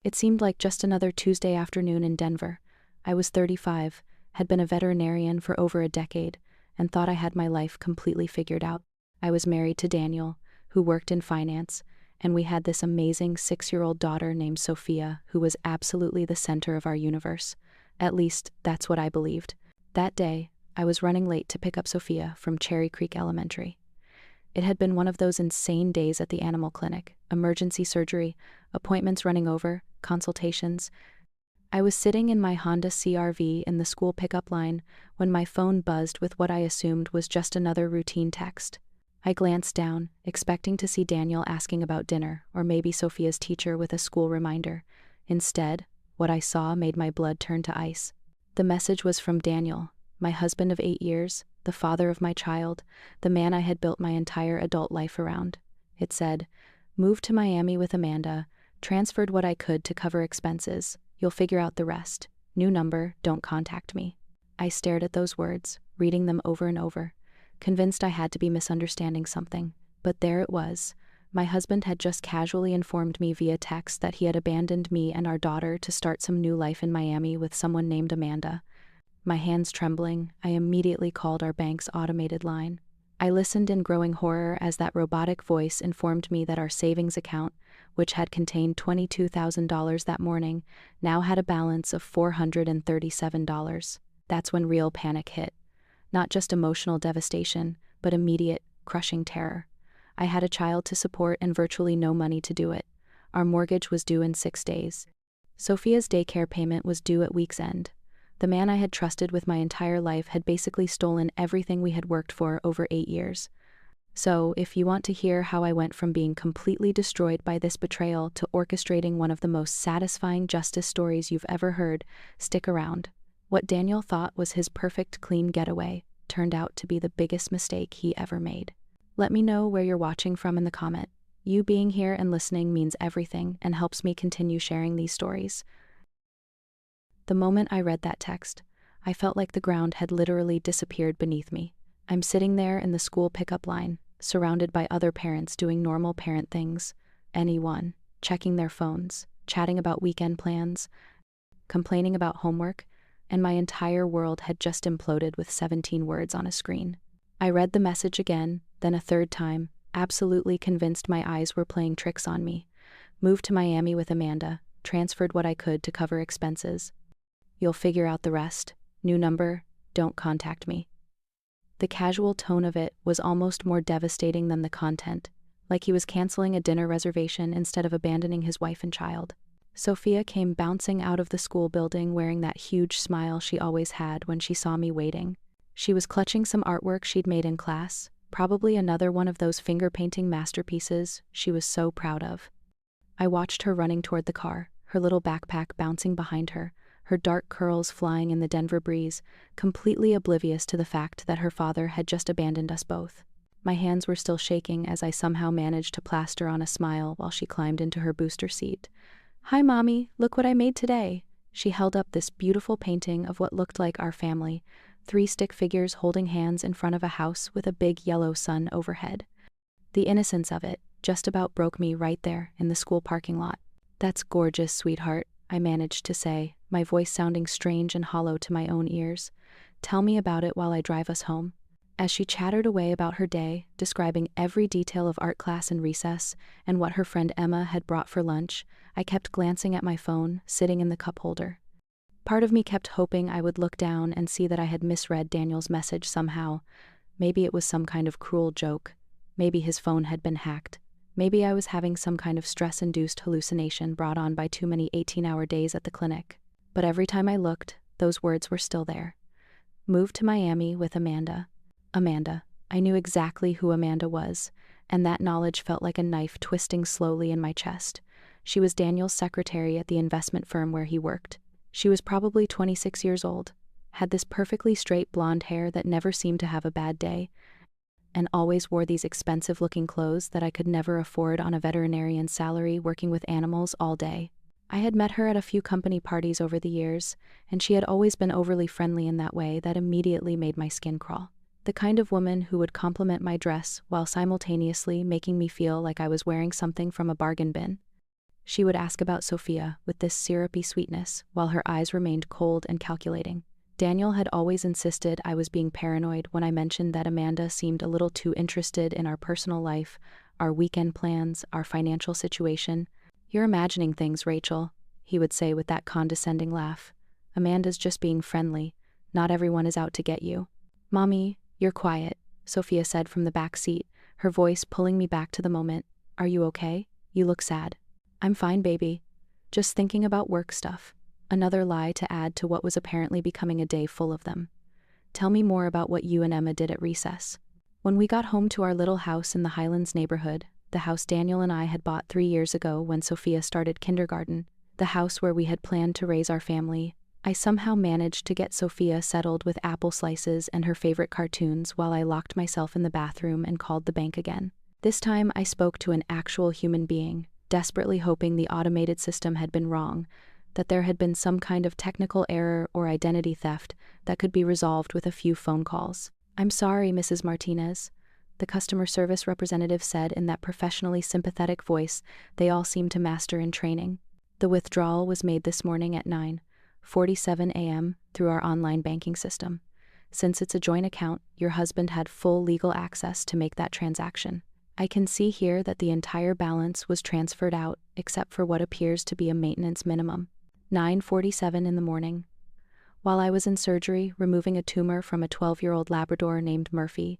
It seemed like just another Tuesday afternoon in Denver. I was 35, had been a veterinarian for over a decade, and thought I had my life completely figured out. I was married to Daniel, who worked in finance, and we had this amazing 6-year-old daughter named Sophia, who was absolutely the center of our universe. At least, that's what I believed. That day, I was running late to pick up Sophia from Cherry Creek Elementary. It had been one of those insane days at the animal clinic, emergency surgery, appointments running over, consultations. I was sitting in my Honda CR-V in the school pickup line when my phone buzzed with what I assumed was just another routine text. I glanced down, expecting to see Daniel asking about dinner, or maybe Sophia's teacher with a school reminder. Instead, what I saw made my blood turn to ice. The message was from Daniel, my husband of 8 years, the father of my child, the man I had built my entire adult life around. It said, "Moved to Miami with Amanda, transferred what I could to cover expenses. You'll figure out the rest. New number, don't contact me." I stared at those words, reading them over and over, convinced I had to be misunderstanding something. But there it was. My husband had just casually informed me via text that he had abandoned me and our daughter to start some new life in Miami with someone named Amanda. My hands trembling, I immediately called our bank's automated line. I listened in growing horror as that robotic voice informed me that our savings account, which had contained $22,000 that morning, now had a balance of $437. That's when real panic hit. Not just emotional devastation, but immediate, crushing terror. I had a child to support and virtually no money to do it. Our mortgage was due in 6 days. Sophia's daycare payment was due at week's end. The man I had trusted with my entire life had basically stolen everything we had worked for over 8 years. So, if you want to hear how I went from being completely destroyed by this betrayal to orchestrating one of the most satisfying justice stories you've ever heard, stick around. What Daniel thought was his perfect, clean getaway turned out to be the biggest mistake he ever made. Let me know where you're watching from in the comment. You being here and listening means everything and helps me continue sharing these stories. The moment I read that text, I felt like the ground had literally disappeared beneath me. I'm sitting there in the school pickup line, surrounded by other parents doing normal parent things, anyone, checking their phones, chatting about weekend plans, complaining about homework, and my entire world had just imploded with 17 words on a screen. I read the message again, then a third time, absolutely convinced my eyes were playing tricks on me. Moved to Miami with Amanda, transferred what I could to cover expenses. You'll figure out the rest. New number, don't contact me. The casual tone of it was almost more devastating than the content, like he was canceling a dinner reservation instead of abandoning his wife and child. Sophia came bouncing out of the school building wearing that huge smile she always had when she saw me waiting. She was clutching some artwork she'd made in class, probably another one of those finger-painting masterpieces she was so proud of. I watched her running toward the car, her little backpack bouncing behind her, her dark curls flying in the Denver breeze, completely oblivious to the fact that her father had just abandoned us both. My hands were still shaking as I somehow managed to plaster on a smile while she climbed into her booster seat. "Hi, Mommy, look what I made today." She held up this beautiful painting of what looked like our family, 3 stick figures holding hands in front of a house with a big yellow sun overhead. The innocence of it just about broke me right there in the school parking lot. "That's gorgeous, sweetheart," I managed to say, my voice sounding strange and hollow to my own ears. "Tell me about it while I drive us home." As she chattered away about her day, describing every detail of art class and recess, and what her friend Emma had brought for lunch, I kept glancing at my phone, sitting in the cup holder. Part of me kept hoping I would look down and see that I had misread Daniel's message somehow. Maybe it was some kind of cruel joke. Maybe his phone had been hacked. Maybe I was having some kind of stress-induced hallucination brought on by too many 18-hour days at the clinic. But every time I looked, those words were still there. Moved to Miami with Amanda. Amanda. I knew exactly who Amanda was, and that knowledge felt like a knife twisting slowly in my chest. She was Daniel's secretary at the investment firm where he worked. She was probably 26 years old, had this perfectly straight blonde hair that never seemed to have a bad day, and always wore these expensive-looking clothes that I could never afford on a veterinarian's salary working with animals all day. I had met her at a few company parties over the years, and she had always been overly friendly in that way that immediately made my skin crawl. The kind of woman who would compliment my dress while simultaneously making me feel like I was wearing something from a bargain bin. She would ask about Sophia with this syrupy sweetness, while her eyes remained cold and calculating. Daniel had always insisted I was being paranoid when I mentioned that Amanda seemed a little too interested in our personal life, our weekend plans, our financial situation. "You're imagining things, Rachel," he would say with that condescending laugh. "Amanda's just being friendly. Not everyone is out to get you." "Mommy, you're quiet," Sophia said from the back seat, her voice pulling me back to the moment. "Are you okay? You look sad." "I'm fine, baby. Just thinking about work stuff." Another lie to add to what was apparently becoming a day full of them. "Tell me more about what you and Emma did at recess." When we got home to our little house in the Highlands neighborhood, the house Daniel and I had bought 3 years ago when Sophia started kindergarten, the house where we had planned to raise our family, I somehow managed to get Sophia settled with apple slices and her favorite cartoons while I locked myself in the bathroom and called the bank again. This time I spoke to an actual human being, desperately hoping the automated system had been wrong, that there had been some kind of technical error or identity theft that could be resolved with a few phone calls. "I'm sorry, Mrs. Martinez," the customer service representative said in that professionally sympathetic voice they all seem to master in training. "The withdrawal was made this morning at 9:47 a.m. through our online banking system. Since it's a joint account, your husband had full legal access to make that transaction. I can see here that the entire balance was transferred out, except for what appears to be a maintenance minimum." 9:47 in the morning. While I was in surgery removing a tumor from a 12-year-old Labrador named Murphy,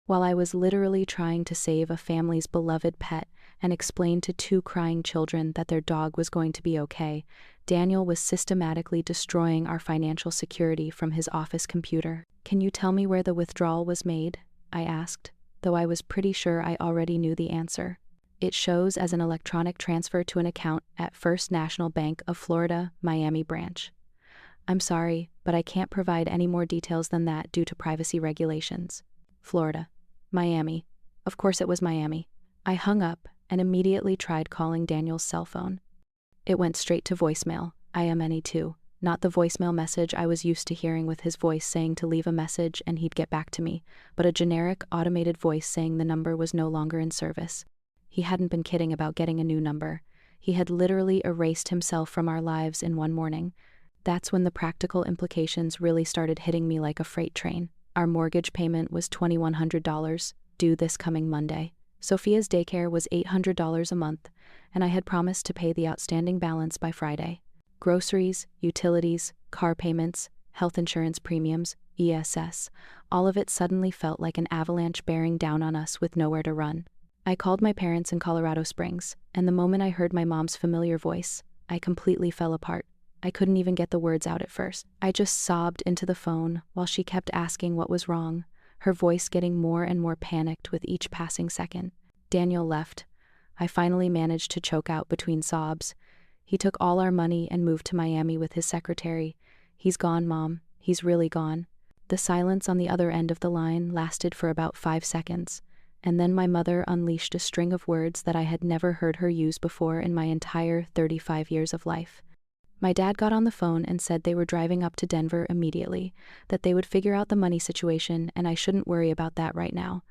while I was literally trying to save a family's beloved pet and explain to 2 crying children that their dog was going to be okay, Daniel was systematically destroying our financial security from his office computer. "Can you tell me where the withdrawal was made?" I asked, though I was pretty sure I already knew the answer. "It shows as an electronic transfer to an account at First National Bank of Florida, Miami branch." "I'm sorry, but I can't provide any more details than that due to privacy regulations." Florida. Miami. Of course it was Miami. I hung up and immediately tried calling Daniel's cell phone. It went straight to voicemail, IMNE2, not the voicemail message I was used to hearing with his voice saying to leave a message and he'd get back to me, but a generic automated voice saying the number was no longer in service. He hadn't been kidding about getting a new number. He had literally erased himself from our lives in one morning. That's when the practical implications really started hitting me like a freight train. Our mortgage payment was $2,100, due this coming Monday. Sophia's daycare was $800 a month, and I had promised to pay the outstanding balance by Friday. Groceries, utilities, car payments, health insurance premiums, ESS, all of it suddenly felt like an avalanche bearing down on us with nowhere to run. I called my parents in Colorado Springs, and the moment I heard my mom's familiar voice, I completely fell apart. I couldn't even get the words out at first. I just sobbed into the phone while she kept asking what was wrong, her voice getting more and more panicked with each passing second. Daniel left. I finally managed to choke out between sobs. He took all our money and moved to Miami with his secretary. "He's gone, Mom. He's really gone." The silence on the other end of the line lasted for about 5 seconds, and then my mother unleashed a string of words that I had never heard her use before in my entire 35 years of life. My dad got on the phone and said they were driving up to Denver immediately, that they would figure out the money situation and I shouldn't worry about that right now.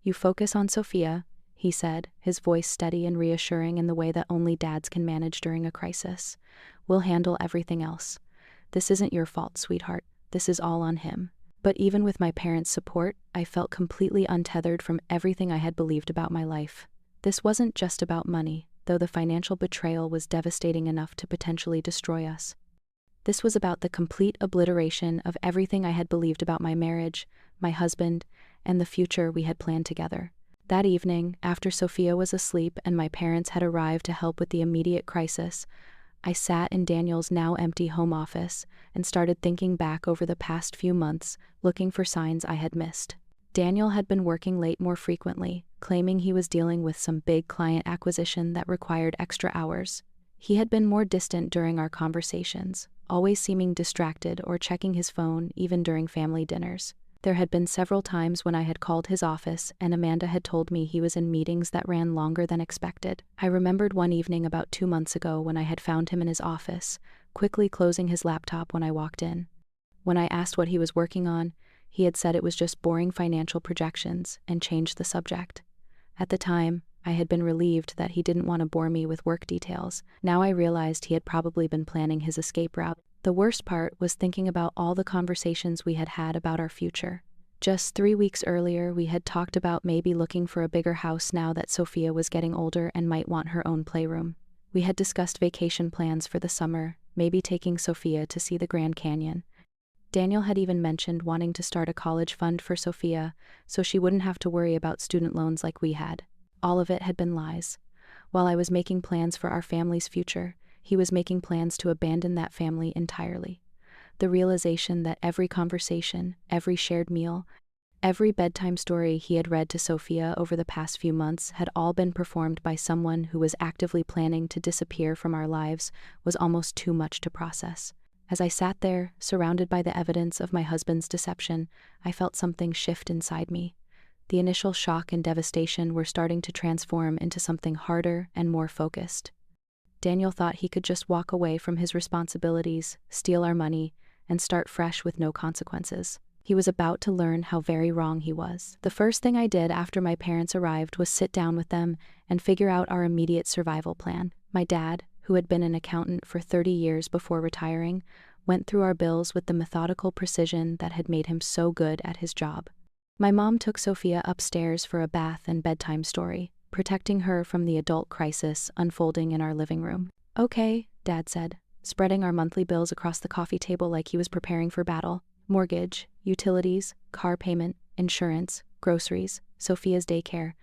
"You focus on Sophia," he said, his voice steady and reassuring in the way that only dads can manage during a crisis. "We'll handle everything else. This isn't your fault, sweetheart. This is all on him." But even with my parents' support, I felt completely untethered from everything I had believed about my life. This wasn't just about money, though the financial betrayal was devastating enough to potentially destroy us. This was about the complete obliteration of everything I had believed about my marriage, my husband, and the future we had planned together. That evening, after Sophia was asleep and my parents had arrived to help with the immediate crisis, I sat in Daniel's now empty home office and started thinking back over the past few months, looking for signs I had missed. Daniel had been working late more frequently, claiming he was dealing with some big client acquisition that required extra hours. He had been more distant during our conversations, always seeming distracted or checking his phone even during family dinners. There had been several times when I had called his office and Amanda had told me he was in meetings that ran longer than expected. I remembered one evening about 2 months ago when I had found him in his office, quickly closing his laptop when I walked in. When I asked what he was working on, he had said it was just boring financial projections and changed the subject. At the time, I had been relieved that he didn't want to bore me with work details. Now I realized he had probably been planning his escape route. The worst part was thinking about all the conversations we had had about our future. Just 3 weeks earlier, we had talked about maybe looking for a bigger house now that Sophia was getting older and might want her own playroom. We had discussed vacation plans for the summer, maybe taking Sophia to see the Grand Canyon. Daniel had even mentioned wanting to start a college fund for Sophia so she wouldn't have to worry about student loans like we had. All of it had been lies. While I was making plans for our family's future, he was making plans to abandon that family entirely. The realization that every conversation, every shared meal, every bedtime story he had read to Sophia over the past few months had all been performed by someone who was actively planning to disappear from our lives was almost too much to process. As I sat there, surrounded by the evidence of my husband's deception, I felt something shift inside me. The initial shock and devastation were starting to transform into something harder and more focused. Daniel thought he could just walk away from his responsibilities, steal our money, and start fresh with no consequences. He was about to learn how very wrong he was. The first thing I did after my parents arrived was sit down with them and figure out our immediate survival plan. My dad, who had been an accountant for 30 years before retiring, went through our bills with the methodical precision that had made him so good at his job. My mom took Sophia upstairs for a bath and bedtime story, protecting her from the adult crisis unfolding in our living room. "Okay," Dad said, spreading our monthly bills across the coffee table like he was preparing for battle. Mortgage, utilities, car payment, insurance, groceries, Sophia's daycare.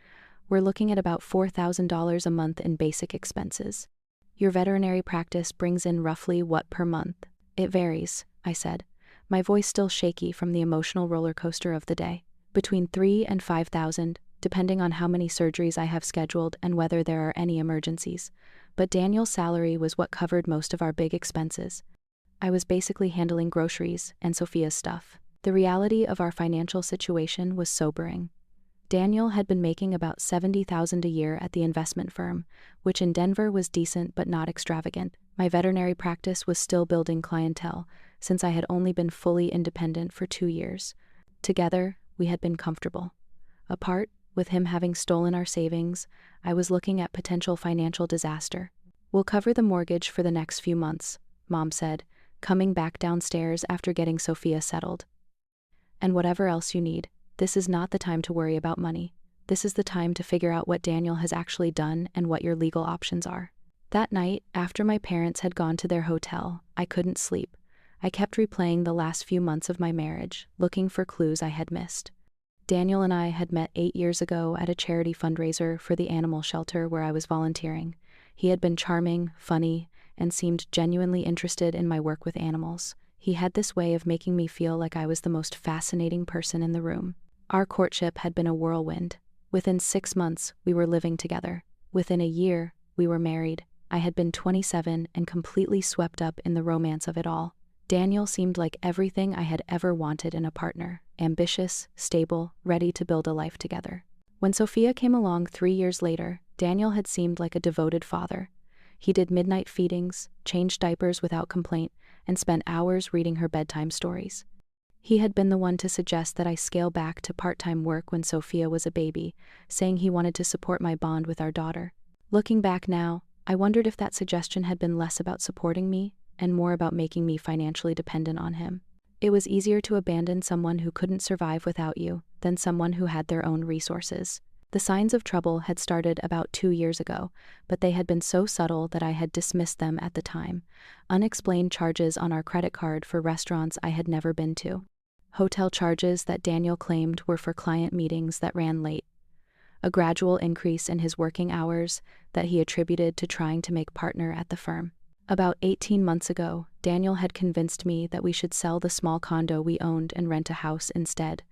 We're looking at about $4,000 a month in basic expenses. Your veterinary practice brings in roughly what per month? It varies, I said, my voice still shaky from the emotional roller coaster of the day. Between $3,000 and $5,000, depending on how many surgeries I have scheduled and whether there are any emergencies. But Daniel's salary was what covered most of our big expenses. I was basically handling groceries and Sophia's stuff. The reality of our financial situation was sobering. Daniel had been making about $70,000 a year at the investment firm, which in Denver was decent but not extravagant. My veterinary practice was still building clientele, since I had only been fully independent for 2 years. Together, we had been comfortable. Apart, with him having stolen our savings, I was looking at potential financial disaster. "We'll cover the mortgage for the next few months," Mom said, coming back downstairs after getting Sophia settled. "And whatever else you need, this is not the time to worry about money. This is the time to figure out what Daniel has actually done and what your legal options are." That night, after my parents had gone to their hotel, I couldn't sleep. I kept replaying the last few months of my marriage, looking for clues I had missed. Daniel and I had met 8 years ago at a charity fundraiser for the animal shelter where I was volunteering. He had been charming, funny, and seemed genuinely interested in my work with animals. He had this way of making me feel like I was the most fascinating person in the room. Our courtship had been a whirlwind. Within 6 months, we were living together. Within a year, we were married. I had been 27 and completely swept up in the romance of it all. Daniel seemed like everything I had ever wanted in a partner: ambitious, stable, ready to build a life together. When Sophia came along 3 years later, Daniel had seemed like a devoted father. He did midnight feedings, changed diapers without complaint, and spent hours reading her bedtime stories. He had been the one to suggest that I scale back to part-time work when Sophia was a baby, saying he wanted to support my bond with our daughter. Looking back now, I wondered if that suggestion had been less about supporting me and more about making me financially dependent on him. It was easier to abandon someone who couldn't survive without you than someone who had their own resources. The signs of trouble had started about 2 years ago, but they had been so subtle that I had dismissed them at the time. Unexplained charges on our credit card for restaurants I had never been to. Hotel charges that Daniel claimed were for client meetings that ran late. A gradual increase in his working hours that he attributed to trying to make partner at the firm. About 18 months ago, Daniel had convinced me that we should sell the small condo we owned and rent a house instead.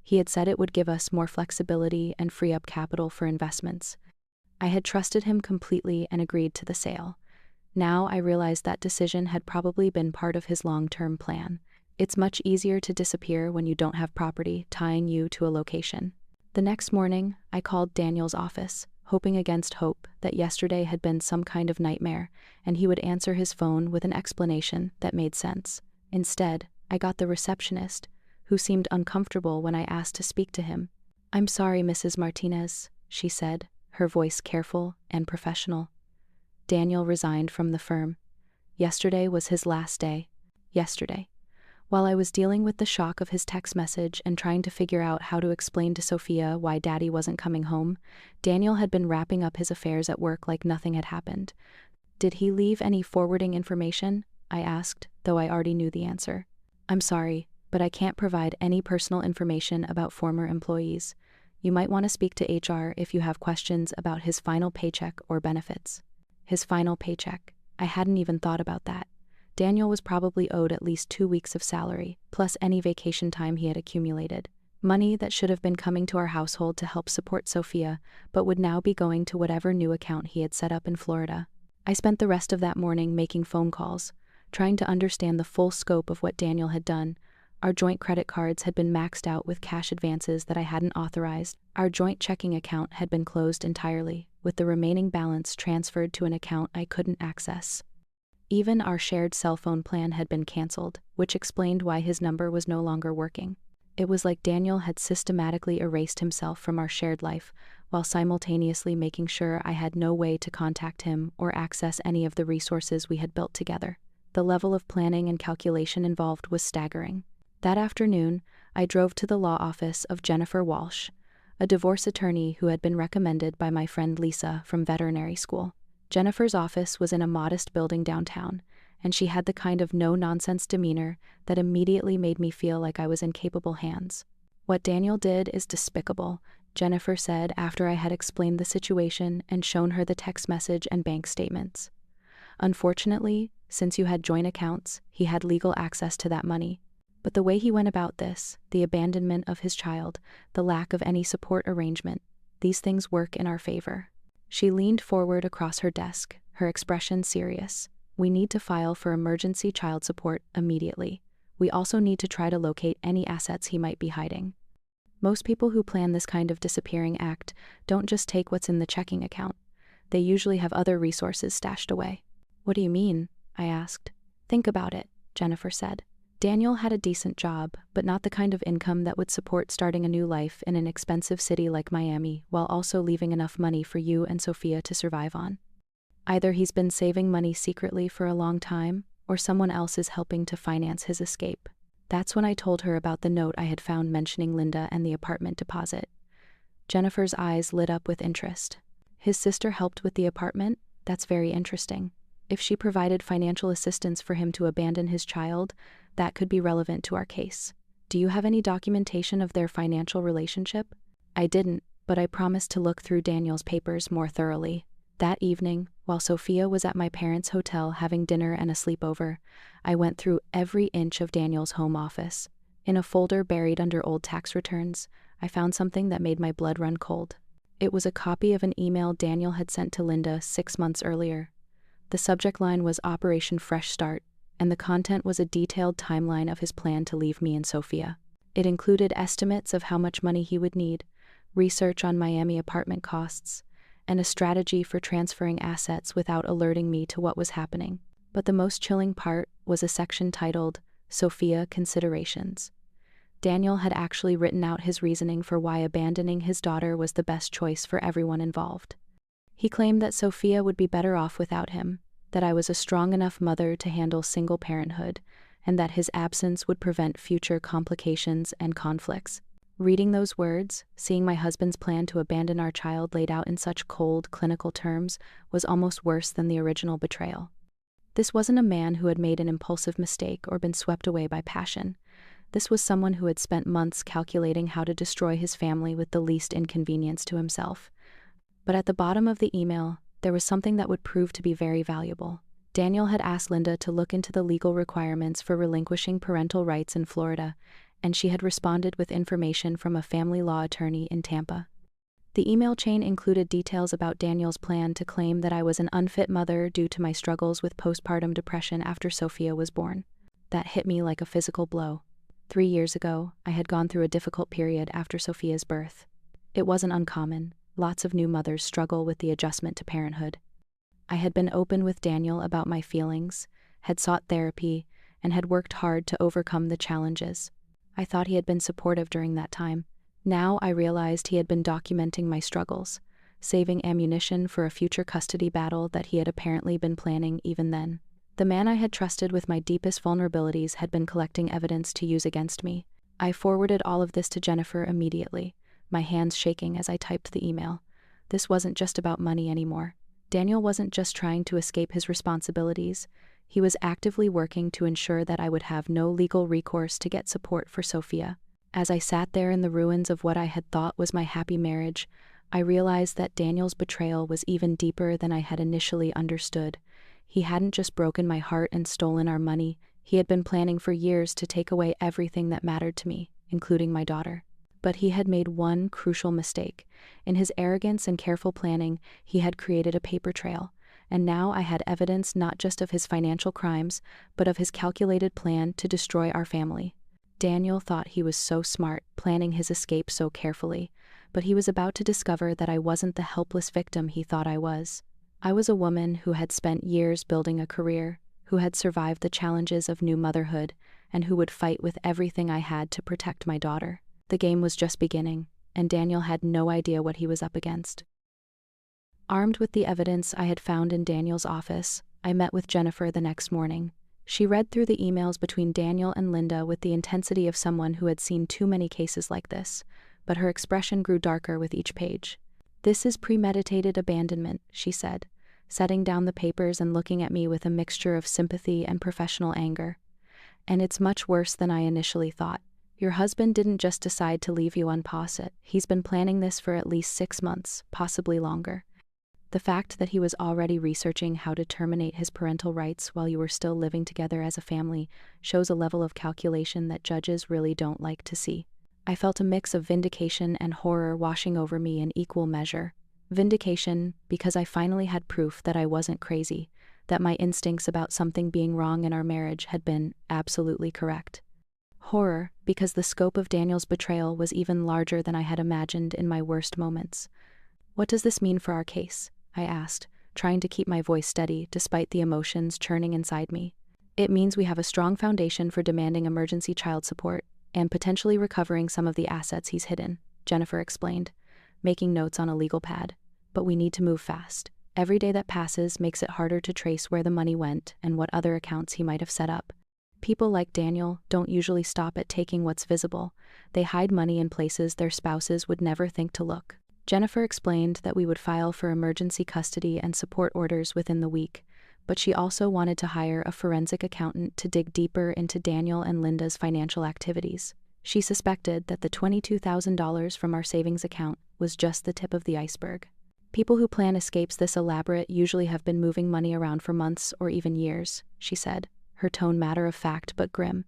He had said it would give us more flexibility and free up capital for investments. I had trusted him completely and agreed to the sale. Now I realized that decision had probably been part of his long-term plan. It's much easier to disappear when you don't have property tying you to a location. The next morning, I called Daniel's office, hoping against hope that yesterday had been some kind of nightmare, and he would answer his phone with an explanation that made sense. Instead, I got the receptionist, who seemed uncomfortable when I asked to speak to him. "I'm sorry, Mrs. Martinez," she said, her voice careful and professional. Daniel resigned from the firm. Yesterday was his last day. Yesterday. While I was dealing with the shock of his text message and trying to figure out how to explain to Sophia why Daddy wasn't coming home, Daniel had been wrapping up his affairs at work like nothing had happened. Did he leave any forwarding information? I asked, though I already knew the answer. I'm sorry, but I can't provide any personal information about former employees. You might want to speak to HR if you have questions about his final paycheck or benefits. His final paycheck. I hadn't even thought about that. Daniel was probably owed at least 2 weeks of salary, plus any vacation time he had accumulated. Money that should have been coming to our household to help support Sophia, but would now be going to whatever new account he had set up in Florida. I spent the rest of that morning making phone calls, trying to understand the full scope of what Daniel had done. Our joint credit cards had been maxed out with cash advances that I hadn't authorized. Our joint checking account had been closed entirely, with the remaining balance transferred to an account I couldn't access. Even our shared cell phone plan had been canceled, which explained why his number was no longer working. It was like Daniel had systematically erased himself from our shared life, while simultaneously making sure I had no way to contact him or access any of the resources we had built together. The level of planning and calculation involved was staggering. That afternoon, I drove to the law office of Jennifer Walsh, a divorce attorney who had been recommended by my friend Lisa from veterinary school. Jennifer's office was in a modest building downtown, and she had the kind of no-nonsense demeanor that immediately made me feel like I was in capable hands. What Daniel did is despicable, Jennifer said after I had explained the situation and shown her the text message and bank statements. Unfortunately, since you had joint accounts, he had legal access to that money. But the way he went about this, the abandonment of his child, the lack of any support arrangement, these things work in our favor. She leaned forward across her desk, her expression serious. We need to file for emergency child support immediately. We also need to try to locate any assets he might be hiding. Most people who plan this kind of disappearing act don't just take what's in the checking account. They usually have other resources stashed away. What do you mean? I asked. Think about it, Jennifer said. Daniel had a decent job, but not the kind of income that would support starting a new life in an expensive city like Miami while also leaving enough money for you and Sophia to survive on. Either he's been saving money secretly for a long time, or someone else is helping to finance his escape. That's when I told her about the note I had found mentioning Linda and the apartment deposit. Jennifer's eyes lit up with interest. His sister helped with the apartment? That's very interesting. If she provided financial assistance for him to abandon his child, that could be relevant to our case. Do you have any documentation of their financial relationship? I didn't, but I promised to look through Daniel's papers more thoroughly. That evening, while Sophia was at my parents' hotel having dinner and a sleepover, I went through every inch of Daniel's home office. In a folder buried under old tax returns, I found something that made my blood run cold. It was a copy of an email Daniel had sent to Linda 6 months earlier. The subject line was Operation Fresh Start, and the content was a detailed timeline of his plan to leave me and Sophia. It included estimates of how much money he would need, research on Miami apartment costs, and a strategy for transferring assets without alerting me to what was happening. But the most chilling part was a section titled, Sophia Considerations. Daniel had actually written out his reasoning for why abandoning his daughter was the best choice for everyone involved. He claimed that Sophia would be better off without him, that I was a strong enough mother to handle single parenthood, and that his absence would prevent future complications and conflicts. Reading those words, seeing my husband's plan to abandon our child laid out in such cold, clinical terms, was almost worse than the original betrayal. This wasn't a man who had made an impulsive mistake or been swept away by passion. This was someone who had spent months calculating how to destroy his family with the least inconvenience to himself. But at the bottom of the email, there was something that would prove to be very valuable. Daniel had asked Linda to look into the legal requirements for relinquishing parental rights in Florida, and she had responded with information from a family law attorney in Tampa. The email chain included details about Daniel's plan to claim that I was an unfit mother due to my struggles with postpartum depression after Sophia was born. That hit me like a physical blow. 3 years ago, I had gone through a difficult period after Sophia's birth. It wasn't uncommon. Lots of new mothers struggle with the adjustment to parenthood. I had been open with Daniel about my feelings, had sought therapy, and had worked hard to overcome the challenges. I thought he had been supportive during that time. Now I realized he had been documenting my struggles, saving ammunition for a future custody battle that he had apparently been planning even then. The man I had trusted with my deepest vulnerabilities had been collecting evidence to use against me. I forwarded all of this to Jennifer immediately, my hands shaking as I typed the email. This wasn't just about money anymore. Daniel wasn't just trying to escape his responsibilities. He was actively working to ensure that I would have no legal recourse to get support for Sophia. As I sat there in the ruins of what I had thought was my happy marriage, I realized that Daniel's betrayal was even deeper than I had initially understood. He hadn't just broken my heart and stolen our money, he had been planning for years to take away everything that mattered to me, including my daughter. But he had made one crucial mistake. In his arrogance and careful planning, he had created a paper trail, and now I had evidence not just of his financial crimes, but of his calculated plan to destroy our family. Daniel thought he was so smart, planning his escape so carefully, but he was about to discover that I wasn't the helpless victim he thought I was. I was a woman who had spent years building a career, who had survived the challenges of new motherhood, and who would fight with everything I had to protect my daughter. The game was just beginning, and Daniel had no idea what he was up against. Armed with the evidence I had found in Daniel's office, I met with Jennifer the next morning. She read through the emails between Daniel and Linda with the intensity of someone who had seen too many cases like this, but her expression grew darker with each page. "This is premeditated abandonment," she said, setting down the papers and looking at me with a mixture of sympathy and professional anger. "And it's much worse than I initially thought. Your husband didn't just decide to leave you unpause. He's been planning this for at least 6 months, possibly longer. The fact that he was already researching how to terminate his parental rights while you were still living together as a family shows a level of calculation that judges really don't like to see." I felt a mix of vindication and horror washing over me in equal measure. Vindication, because I finally had proof that I wasn't crazy, that my instincts about something being wrong in our marriage had been absolutely correct. Horror, because the scope of Daniel's betrayal was even larger than I had imagined in my worst moments. "What does this mean for our case?" I asked, trying to keep my voice steady despite the emotions churning inside me. "It means we have a strong foundation for demanding emergency child support and potentially recovering some of the assets he's hidden," Jennifer explained, making notes on a legal pad. "But we need to move fast. Every day that passes makes it harder to trace where the money went and what other accounts he might have set up. People like Daniel don't usually stop at taking what's visible. They hide money in places their spouses would never think to look." Jennifer explained that we would file for emergency custody and support orders within the week, but she also wanted to hire a forensic accountant to dig deeper into Daniel and Linda's financial activities. She suspected that the $22,000 from our savings account was just the tip of the iceberg. "People who plan escapes this elaborate usually have been moving money around for months or even years," she said, her tone matter-of-fact but grim.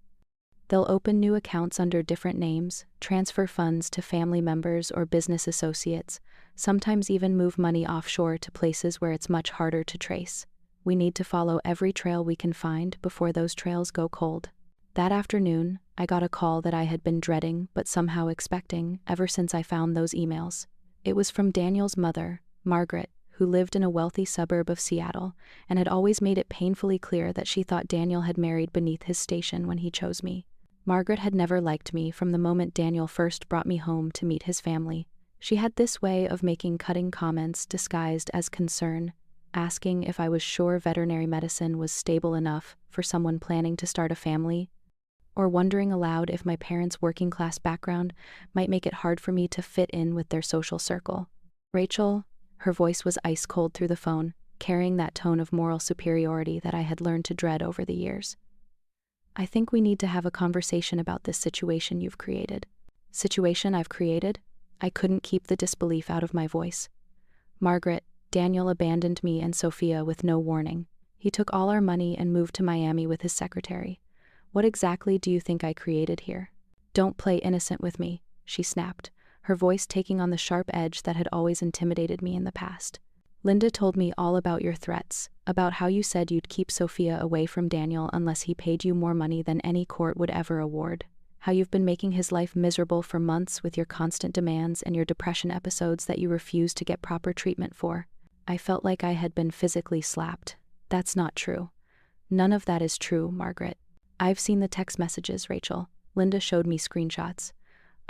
"They'll open new accounts under different names, transfer funds to family members or business associates, sometimes even move money offshore to places where it's much harder to trace. We need to follow every trail we can find before those trails go cold." That afternoon, I got a call that I had been dreading but somehow expecting ever since I found those emails. It was from Daniel's mother, Margaret, who lived in a wealthy suburb of Seattle and had always made it painfully clear that she thought Daniel had married beneath his station when he chose me. Margaret had never liked me from the moment Daniel first brought me home to meet his family. She had this way of making cutting comments disguised as concern, asking if I was sure veterinary medicine was stable enough for someone planning to start a family, or wondering aloud if my parents' working-class background might make it hard for me to fit in with their social circle. "Rachel," her voice was ice-cold through the phone, carrying that tone of moral superiority that I had learned to dread over the years. "I think we need to have a conversation about this situation you've created." "Situation I've created?" I couldn't keep the disbelief out of my voice. "Margaret, Daniel abandoned me and Sophia with no warning. He took all our money and moved to Miami with his secretary. What exactly do you think I created here?" "Don't play innocent with me," she snapped, her voice taking on the sharp edge that had always intimidated me in the past. "Linda told me all about your threats, about how you said you'd keep Sophia away from Daniel unless he paid you more money than any court would ever award, how you've been making his life miserable for months with your constant demands and your depression episodes that you refuse to get proper treatment for." I felt like I had been physically slapped. "That's not true. None of that is true, Margaret. I've seen the text messages, Rachel." Linda showed me screenshots.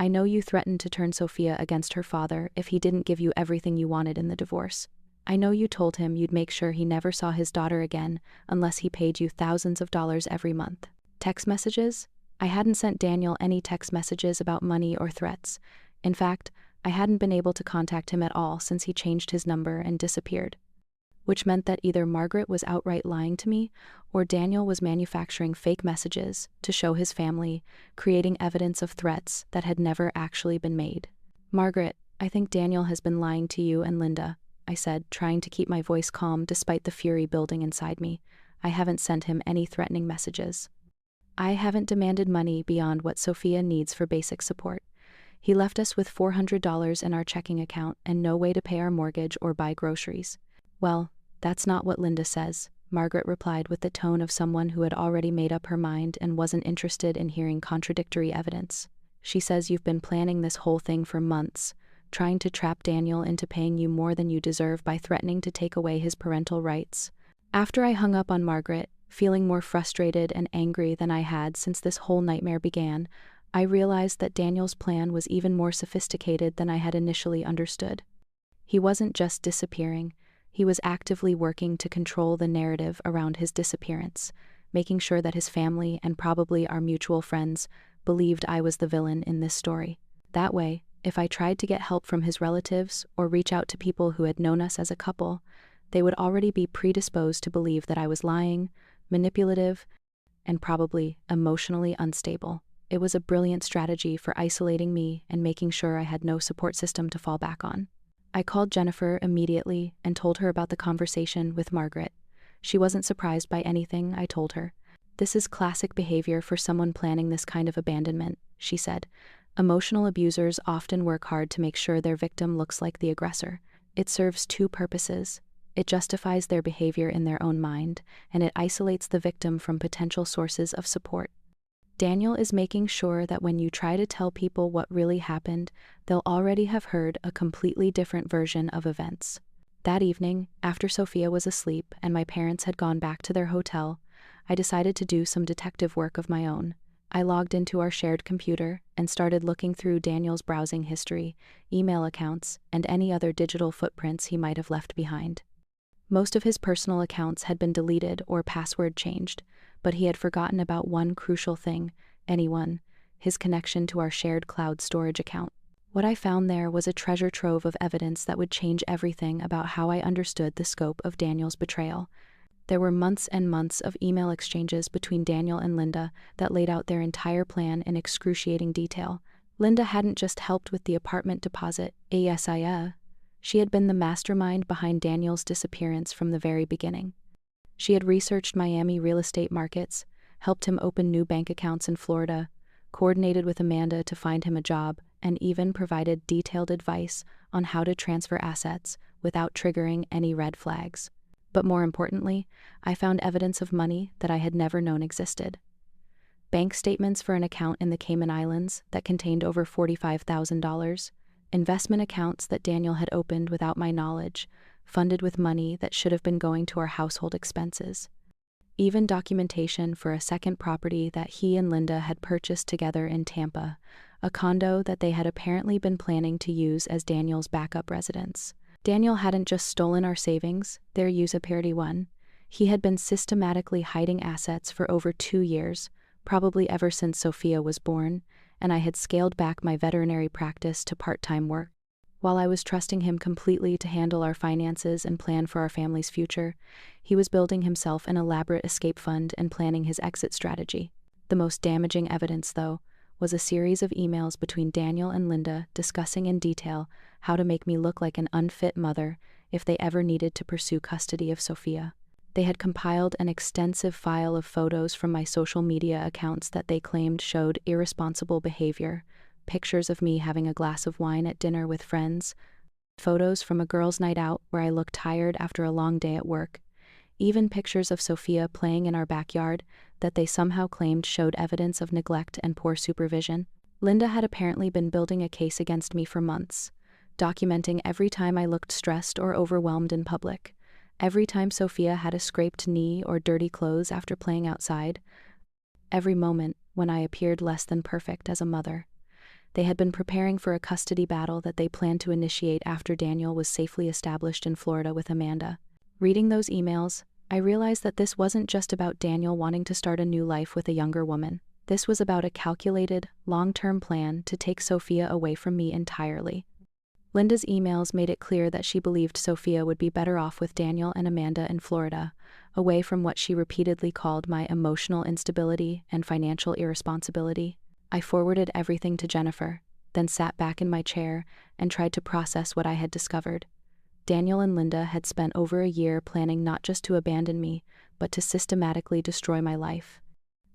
I know you threatened to turn Sophia against her father if he didn't give you everything you wanted in the divorce. I know you told him you'd make sure he never saw his daughter again unless he paid you thousands of dollars every month. Text messages? I hadn't sent Daniel any text messages about money or threats. In fact, I hadn't been able to contact him at all since he changed his number and disappeared. Which meant that either Margaret was outright lying to me, or Daniel was manufacturing fake messages to show his family, creating evidence of threats that had never actually been made. Margaret, I think Daniel has been lying to you and Linda, I said, trying to keep my voice calm despite the fury building inside me. I haven't sent him any threatening messages. I haven't demanded money beyond what Sophia needs for basic support. He left us with $400 in our checking account and no way to pay our mortgage or buy groceries. Well, that's not what Linda says, Margaret replied with the tone of someone who had already made up her mind and wasn't interested in hearing contradictory evidence. She says you've been planning this whole thing for months, trying to trap Daniel into paying you more than you deserve by threatening to take away his parental rights. After I hung up on Margaret, feeling more frustrated and angry than I had since this whole nightmare began, I realized that Daniel's plan was even more sophisticated than I had initially understood. He wasn't just disappearing. He was actively working to control the narrative around his disappearance, making sure that his family and probably our mutual friends believed I was the villain in this story. That way, if I tried to get help from his relatives or reach out to people who had known us as a couple, they would already be predisposed to believe that I was lying, manipulative, and probably emotionally unstable. It was a brilliant strategy for isolating me and making sure I had no support system to fall back on. I called Jennifer immediately and told her about the conversation with Margaret. She wasn't surprised by anything I told her. This is classic behavior for someone planning this kind of abandonment, she said. Emotional abusers often work hard to make sure their victim looks like the aggressor. It serves two purposes. It justifies their behavior in their own mind, and it isolates the victim from potential sources of support. Daniel is making sure that when you try to tell people what really happened, they'll already have heard a completely different version of events. That evening, after Sophia was asleep and my parents had gone back to their hotel, I decided to do some detective work of my own. I logged into our shared computer and started looking through Daniel's browsing history, email accounts, and any other digital footprints he might have left behind. Most of his personal accounts had been deleted or password changed, but he had forgotten about one crucial thing, his connection to our shared cloud storage account. What I found there was a treasure trove of evidence that would change everything about how I understood the scope of Daniel's betrayal. There were months and months of email exchanges between Daniel and Linda that laid out their entire plan in excruciating detail. Linda hadn't just helped with the apartment deposit, she had been the mastermind behind Daniel's disappearance from the very beginning. She had researched Miami real estate markets, helped him open new bank accounts in Florida, coordinated with Amanda to find him a job, and even provided detailed advice on how to transfer assets without triggering any red flags. But more importantly, I found evidence of money that I had never known existed. Bank statements for an account in the Cayman Islands that contained over $45,000, investment accounts that Daniel had opened without my knowledge, funded with money that should have been going to our household expenses. Even documentation for a second property that he and Linda had purchased together in Tampa, a condo that they had apparently been planning to use as Daniel's backup residence. Daniel hadn't just stolen our savings, their use apparently one. He had been systematically hiding assets for over 2 years, probably ever since Sophia was born, and I had scaled back my veterinary practice to part-time work. While I was trusting him completely to handle our finances and plan for our family's future, he was building himself an elaborate escape fund and planning his exit strategy. The most damaging evidence, though, was a series of emails between Daniel and Linda discussing in detail how to make me look like an unfit mother if they ever needed to pursue custody of Sophia. They had compiled an extensive file of photos from my social media accounts that they claimed showed irresponsible behavior, pictures of me having a glass of wine at dinner with friends, photos from a girls' night out where I looked tired after a long day at work, even pictures of Sophia playing in our backyard that they somehow claimed showed evidence of neglect and poor supervision. Linda had apparently been building a case against me for months, documenting every time I looked stressed or overwhelmed in public, every time Sophia had a scraped knee or dirty clothes after playing outside, every moment when I appeared less than perfect as a mother. They had been preparing for a custody battle that they planned to initiate after Daniel was safely established in Florida with Amanda. Reading those emails, I realized that this wasn't just about Daniel wanting to start a new life with a younger woman. This was about a calculated, long-term plan to take Sophia away from me entirely. Linda's emails made it clear that she believed Sophia would be better off with Daniel and Amanda in Florida, away from what she repeatedly called my emotional instability and financial irresponsibility. I forwarded everything to Jennifer, then sat back in my chair and tried to process what I had discovered. Daniel and Linda had spent over a year planning not just to abandon me, but to systematically destroy my life.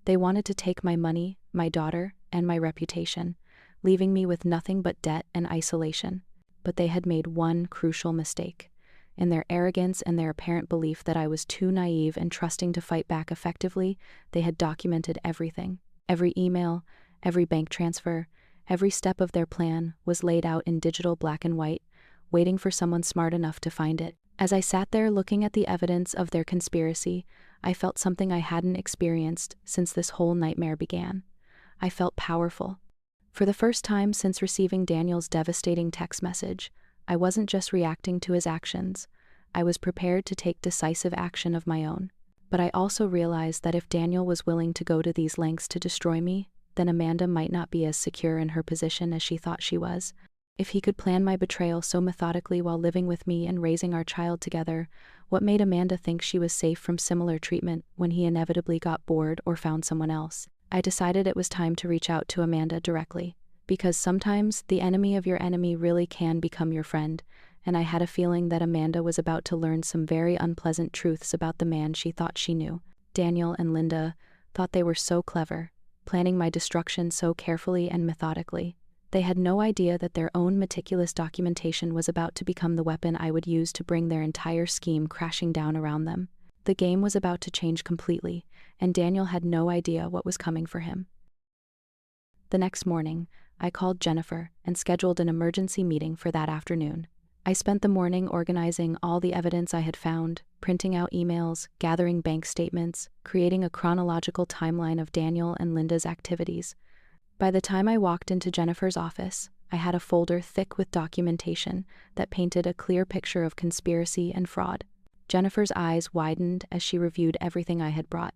They wanted to take my money, my daughter, and my reputation, leaving me with nothing but debt and isolation. But they had made one crucial mistake. In their arrogance and their apparent belief that I was too naive and trusting to fight back effectively, they had documented everything. Every email, every bank transfer, every step of their plan was laid out in digital black and white, waiting for someone smart enough to find it. As I sat there looking at the evidence of their conspiracy, I felt something I hadn't experienced since this whole nightmare began. I felt powerful. For the first time since receiving Daniel's devastating text message, I wasn't just reacting to his actions. I was prepared to take decisive action of my own. But I also realized that if Daniel was willing to go to these lengths to destroy me, then Amanda might not be as secure in her position as she thought she was. If he could plan my betrayal so methodically while living with me and raising our child together, what made Amanda think she was safe from similar treatment when he inevitably got bored or found someone else? I decided it was time to reach out to Amanda directly, because sometimes the enemy of your enemy really can become your friend, and I had a feeling that Amanda was about to learn some very unpleasant truths about the man she thought she knew. Daniel and Linda thought they were so clever, planning my destruction so carefully and methodically. They had no idea that their own meticulous documentation was about to become the weapon I would use to bring their entire scheme crashing down around them. The game was about to change completely, and Daniel had no idea what was coming for him. The next morning, I called Jennifer and scheduled an emergency meeting for that afternoon. I spent the morning organizing all the evidence I had found, printing out emails, gathering bank statements, creating a chronological timeline of Daniel and Linda's activities. By the time I walked into Jennifer's office, I had a folder thick with documentation that painted a clear picture of conspiracy and fraud. Jennifer's eyes widened as she reviewed everything I had brought.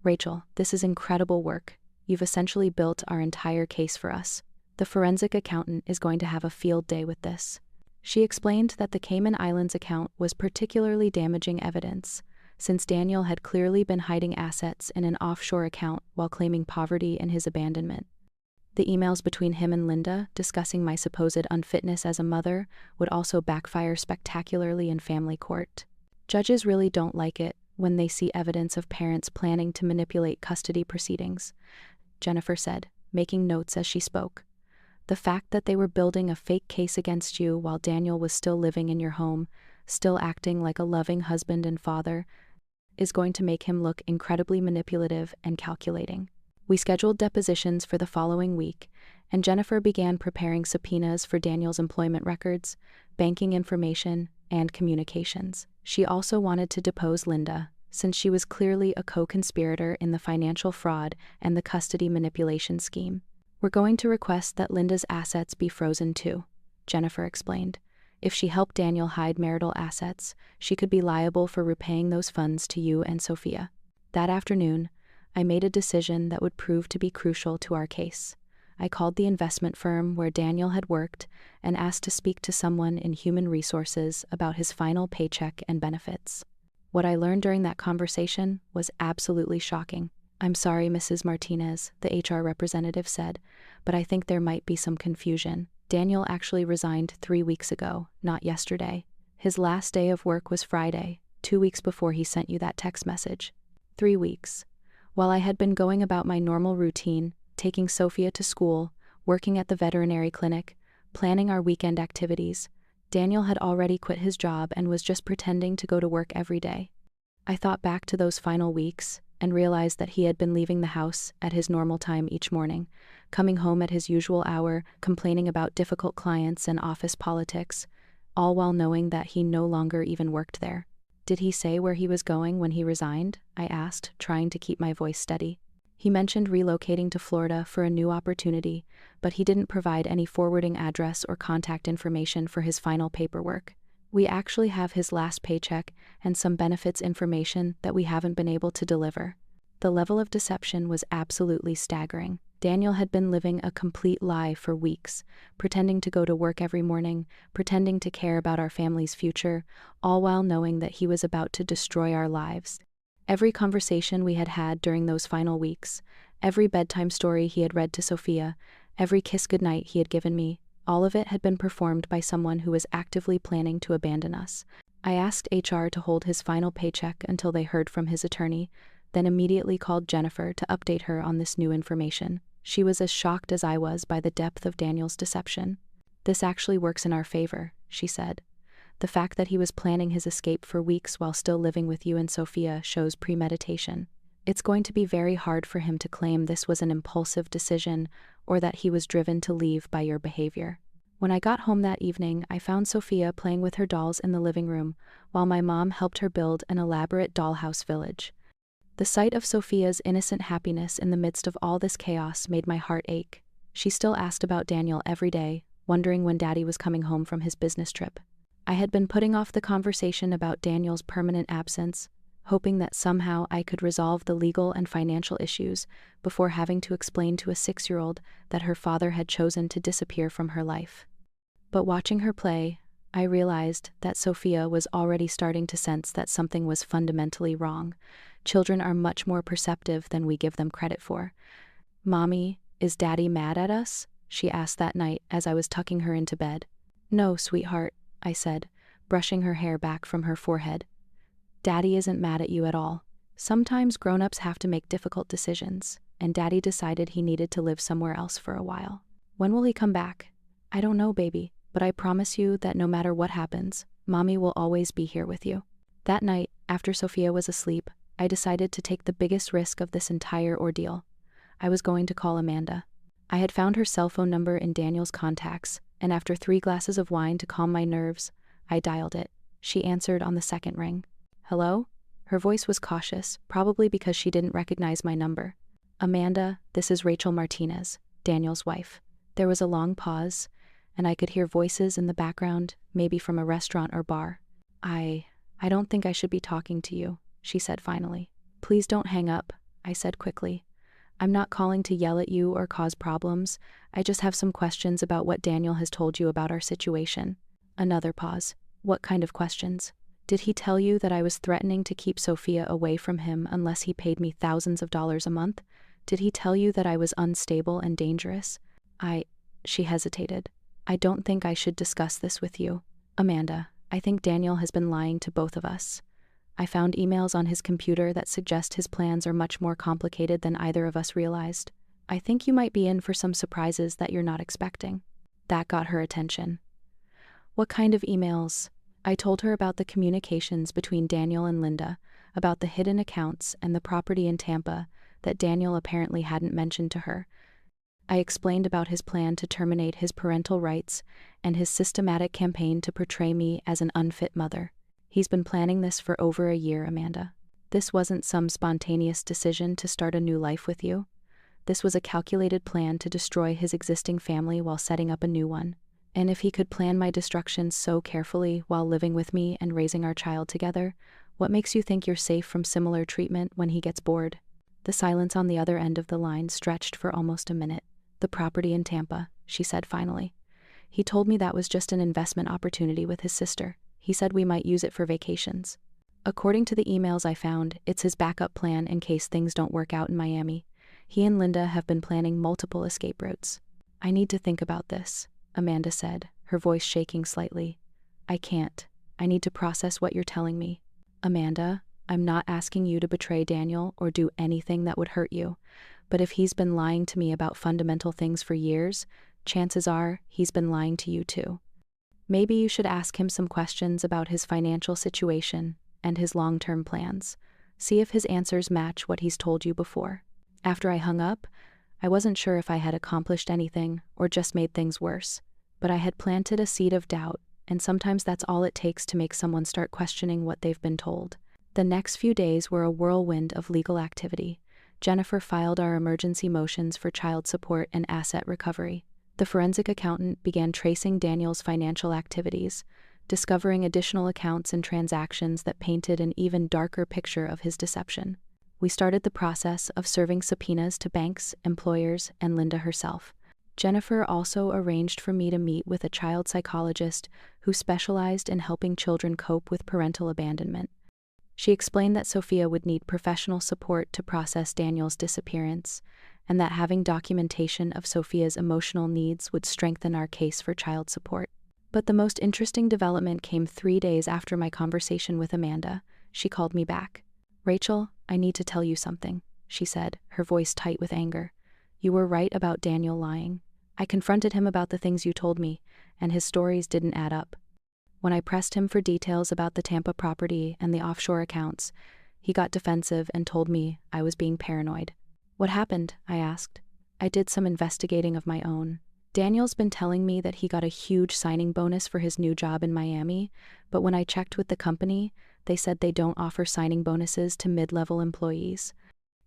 "Rachel, this is incredible work. You've essentially built our entire case for us. The forensic accountant is going to have a field day with this." She explained that the Cayman Islands account was particularly damaging evidence, since Daniel had clearly been hiding assets in an offshore account while claiming poverty in his abandonment. The emails between him and Linda discussing my supposed unfitness as a mother would also backfire spectacularly in family court. Judges really don't like it when they see evidence of parents planning to manipulate custody proceedings, Jennifer said, making notes as she spoke. The fact that they were building a fake case against you while Daniel was still living in your home, still acting like a loving husband and father, is going to make him look incredibly manipulative and calculating. We scheduled depositions for the following week, and Jennifer began preparing subpoenas for Daniel's employment records, banking information, and communications. She also wanted to depose Linda, since she was clearly a co-conspirator in the financial fraud and the custody manipulation scheme. "We're going to request that Linda's assets be frozen too," Jennifer explained. "If she helped Daniel hide marital assets, she could be liable for repaying those funds to you and Sophia." That afternoon, I made a decision that would prove to be crucial to our case. I called the investment firm where Daniel had worked and asked to speak to someone in human resources about his final paycheck and benefits. What I learned during that conversation was absolutely shocking. "I'm sorry, Mrs. Martinez," the HR representative said, "but I think there might be some confusion. Daniel actually resigned 3 weeks ago, not yesterday. His last day of work was Friday, 2 weeks before he sent you that text message." 3 weeks. While I had been going about my normal routine, taking Sophia to school, working at the veterinary clinic, planning our weekend activities, Daniel had already quit his job and was just pretending to go to work every day. I thought back to those final weeks and realized that he had been leaving the house at his normal time each morning, coming home at his usual hour, complaining about difficult clients and office politics, all while knowing that he no longer even worked there. "Did he say where he was going when he resigned?" I asked, trying to keep my voice steady. He mentioned relocating to Florida for a new opportunity, but he didn't provide any forwarding address or contact information for his final paperwork. We actually have his last paycheck and some benefits information that we haven't been able to deliver. The level of deception was absolutely staggering. Daniel had been living a complete lie for weeks, pretending to go to work every morning, pretending to care about our family's future, all while knowing that he was about to destroy our lives. Every conversation we had had during those final weeks, every bedtime story he had read to Sophia, every kiss goodnight he had given me, all of it had been performed by someone who was actively planning to abandon us. I asked HR to hold his final paycheck until they heard from his attorney, then immediately called Jennifer to update her on this new information. She was as shocked as I was by the depth of Daniel's deception. "This actually works in our favor," she said. "The fact that he was planning his escape for weeks while still living with you and Sophia shows premeditation. It's going to be very hard for him to claim this was an impulsive decision or that he was driven to leave by your behavior." When I got home that evening, I found Sophia playing with her dolls in the living room, while my mom helped her build an elaborate dollhouse village. The sight of Sophia's innocent happiness in the midst of all this chaos made my heart ache. She still asked about Daniel every day, wondering when Daddy was coming home from his business trip. I had been putting off the conversation about Daniel's permanent absence, hoping that somehow I could resolve the legal and financial issues before having to explain to a 6-year-old that her father had chosen to disappear from her life. But watching her play, I realized that Sophia was already starting to sense that something was fundamentally wrong. Children are much more perceptive than we give them credit for. "Mommy, is Daddy mad at us?" she asked that night as I was tucking her into bed. "No, sweetheart," I said, brushing her hair back from her forehead. "Daddy isn't mad at you at all. Sometimes grown-ups have to make difficult decisions, and Daddy decided he needed to live somewhere else for a while. When will he come back?" "I don't know, baby, but I promise you that no matter what happens, Mommy will always be here with you." That night, after Sophia was asleep, I decided to take the biggest risk of this entire ordeal. I was going to call Amanda. I had found her cell phone number in Daniel's contacts, and after 3 glasses of wine to calm my nerves, I dialed it. She answered on the second ring. "Hello?" Her voice was cautious, probably because she didn't recognize my number. "Amanda, this is Rachel Martinez, Daniel's wife." There was a long pause, and I could hear voices in the background, maybe from a restaurant or bar. I don't think I should be talking to you," she said finally. "Please don't hang up," I said quickly. "I'm not calling to yell at you or cause problems. I just have some questions about what Daniel has told you about our situation." Another pause. "What kind of questions? Did he tell you that I was threatening to keep Sophia away from him unless he paid me thousands of dollars a month? Did he tell you that I was unstable and dangerous?" She hesitated. "I don't think I should discuss this with you. Amanda, I think Daniel has been lying to both of us. I found emails on his computer that suggest his plans are much more complicated than either of us realized. I think you might be in for some surprises that you're not expecting." That got her attention. "What kind of emails?" I told her about the communications between Daniel and Linda, about the hidden accounts and the property in Tampa that Daniel apparently hadn't mentioned to her. I explained about his plan to terminate his parental rights and his systematic campaign to portray me as an unfit mother. "He's been planning this for over a year, Amanda. This wasn't some spontaneous decision to start a new life with you. This was a calculated plan to destroy his existing family while setting up a new one. And if he could plan my destruction so carefully while living with me and raising our child together, what makes you think you're safe from similar treatment when he gets bored?" The silence on the other end of the line stretched for almost a minute. "The property in Tampa," she said finally. "He told me that was just an investment opportunity with his sister. He said we might use it for vacations. According to the emails I found, it's his backup plan in case things don't work out in Miami. He and Linda have been planning multiple escape routes." "I need to think about this," Amanda said, her voice shaking slightly. "I can't. I need to process what you're telling me." "Amanda, I'm not asking you to betray Daniel or do anything that would hurt you. But if he's been lying to me about fundamental things for years, chances are he's been lying to you too. Maybe you should ask him some questions about his financial situation and his long-term plans. See if his answers match what he's told you before." After I hung up, I wasn't sure if I had accomplished anything or just made things worse, but I had planted a seed of doubt, and sometimes that's all it takes to make someone start questioning what they've been told. The next few days were a whirlwind of legal activity. Jennifer filed our emergency motions for child support and asset recovery. The forensic accountant began tracing Daniel's financial activities, discovering additional accounts and transactions that painted an even darker picture of his deception. We started the process of serving subpoenas to banks, employers, and Linda herself. Jennifer also arranged for me to meet with a child psychologist who specialized in helping children cope with parental abandonment. She explained that Sophia would need professional support to process Daniel's disappearance, and that having documentation of Sophia's emotional needs would strengthen our case for child support. But the most interesting development came 3 days after my conversation with Amanda. She called me back. "Rachel, I need to tell you something," she said, her voice tight with anger. "You were right about Daniel lying. I confronted him about the things you told me, and his stories didn't add up. When I pressed him for details about the Tampa property and the offshore accounts, he got defensive and told me I was being paranoid." "What happened?" I asked. "I did some investigating of my own. Daniel's been telling me that he got a huge signing bonus for his new job in Miami, but when I checked with the company, they said they don't offer signing bonuses to mid-level employees.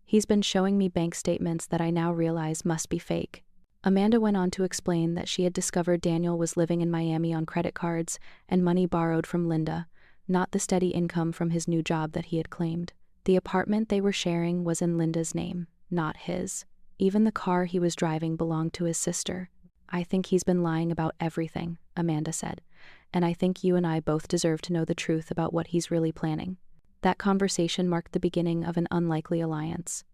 He's been showing me bank statements that I now realize must be fake." Amanda went on to explain that she had discovered Daniel was living in Miami on credit cards and money borrowed from Linda, not the steady income from his new job that he had claimed. The apartment they were sharing was in Linda's name, not his. Even the car he was driving belonged to his sister. "I think he's been lying about everything," Amanda said, "and I think you and I both deserve to know the truth about what he's really planning." That conversation marked the beginning of an unlikely alliance.